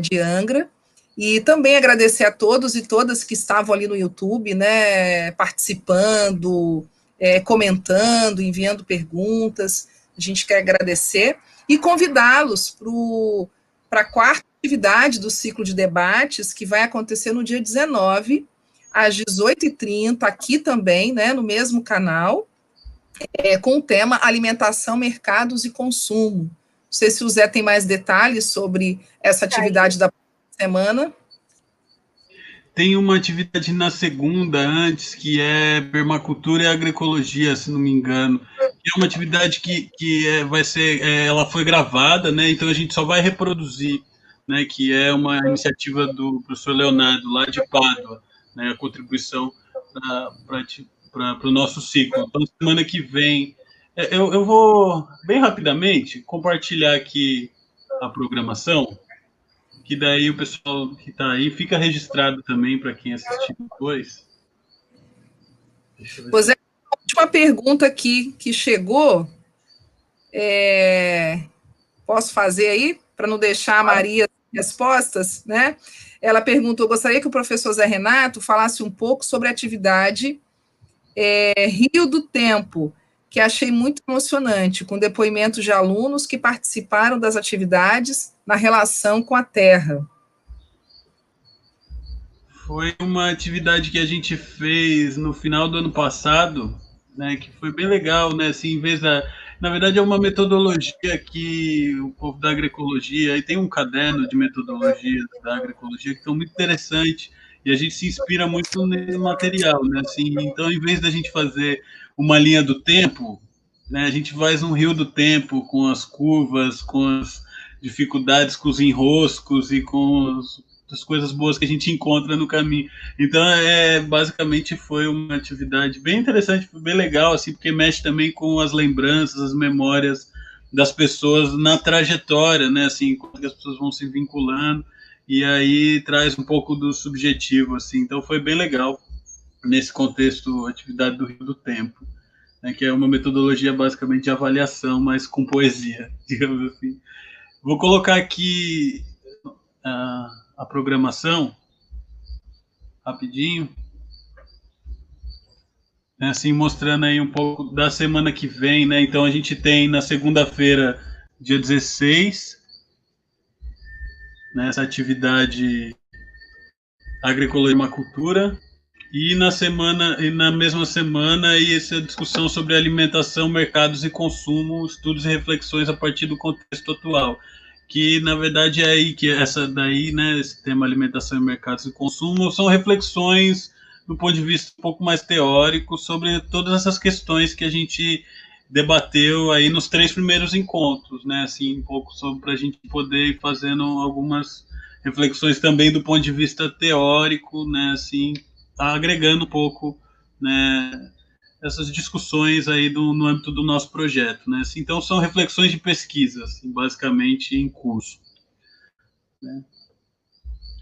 de Angra, e também agradecer a todos e todas que estavam ali no YouTube, né, participando, comentando, enviando perguntas. A gente quer agradecer e convidá-los para a quarta atividade do ciclo de debates, que vai acontecer no dia 19, às 18h30, aqui também, né, no mesmo canal, com o tema Alimentação, Mercados e Consumo. Não sei se o Zé tem mais detalhes sobre essa atividade da semana. Tem uma atividade na segunda, antes, que é permacultura e agroecologia, se não me engano. É uma atividade que vai ser, ela foi gravada, né? Então a gente só vai reproduzir, né? Que é uma iniciativa do professor Leonardo, lá de Pádua, né? A contribuição para o nosso ciclo. Então, semana que vem, eu vou, bem rapidamente, compartilhar aqui a programação, que daí o pessoal que está aí fica registrado também para quem assistir depois. Pois é, a última pergunta aqui que chegou, posso fazer aí, para não deixar a Maria sem respostas, né? Ela perguntou, gostaria que o professor Zé Renato falasse um pouco sobre a atividade Rio do Tempo, que achei muito emocionante, com depoimentos de alunos que participaram das atividades na relação com a terra. Foi uma atividade que a gente fez no final do ano passado, né, que foi bem legal, né, assim, em vez na verdade é uma metodologia que o povo da agroecologia, aí tem um caderno de metodologias da agroecologia que são muito interessantes, e a gente se inspira muito nesse material, né, assim, então em vez da gente fazer uma linha do tempo, né, a gente faz um rio do tempo com as curvas, com as dificuldades, com os enroscos e com as coisas boas que a gente encontra no caminho. Então, basicamente foi uma atividade bem interessante, bem legal, assim, porque mexe também com as lembranças, as memórias das pessoas na trajetória, né, assim, como as pessoas vão se vinculando, e aí traz um pouco do subjetivo, assim. Então, foi bem legal nesse contexto, atividade do Rio do Tempo, né, que é uma metodologia basicamente de avaliação, mas com poesia, digamos assim. Vou colocar aqui a programação rapidinho, né, assim, mostrando aí um pouco da semana que vem, né? Então a gente tem na segunda-feira, dia 16, né, essa atividade agroecologia e permacultura, E na mesma semana, aí essa discussão sobre alimentação, mercados e consumo, estudos e reflexões a partir do contexto atual. Que, na verdade, é aí que essa daí, né, esse tema alimentação, mercados e consumo, são reflexões do ponto de vista um pouco mais teórico sobre todas essas questões que a gente debateu aí nos 3 primeiros encontros, né, assim, um pouco sobre para a gente poder ir fazendo algumas reflexões também do ponto de vista teórico, né, assim, agregando um pouco, né, essas discussões aí no âmbito do nosso projeto, né? Assim, então são reflexões de pesquisa, assim, basicamente em curso, né?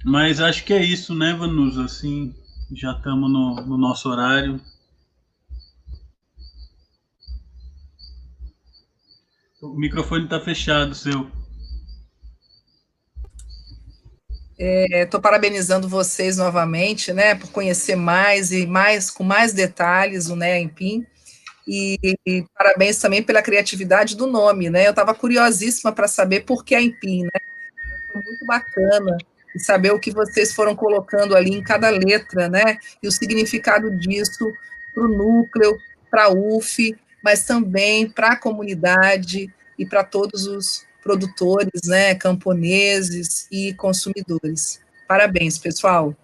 Mas acho que é isso, né, Vanusa? Assim, já estamos no nosso horário. O microfone está fechado, seu. Estou parabenizando vocês novamente, né, por conhecer mais e mais com mais detalhes o NEA Empim. E parabéns também pela criatividade do nome, né? Eu estava curiosíssima para saber por que a Empim, né? Foi muito bacana e saber o que vocês foram colocando ali em cada letra, né? E o significado disso para o núcleo, para a UF, mas também para a comunidade e para todos os produtores, né? Camponeses e consumidores. Parabéns, pessoal.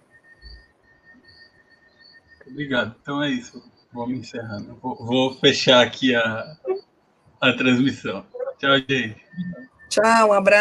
Obrigado. Então é isso. Vamos encerrando. Vou fechar aqui a transmissão. Tchau, gente. Tchau, um abraço.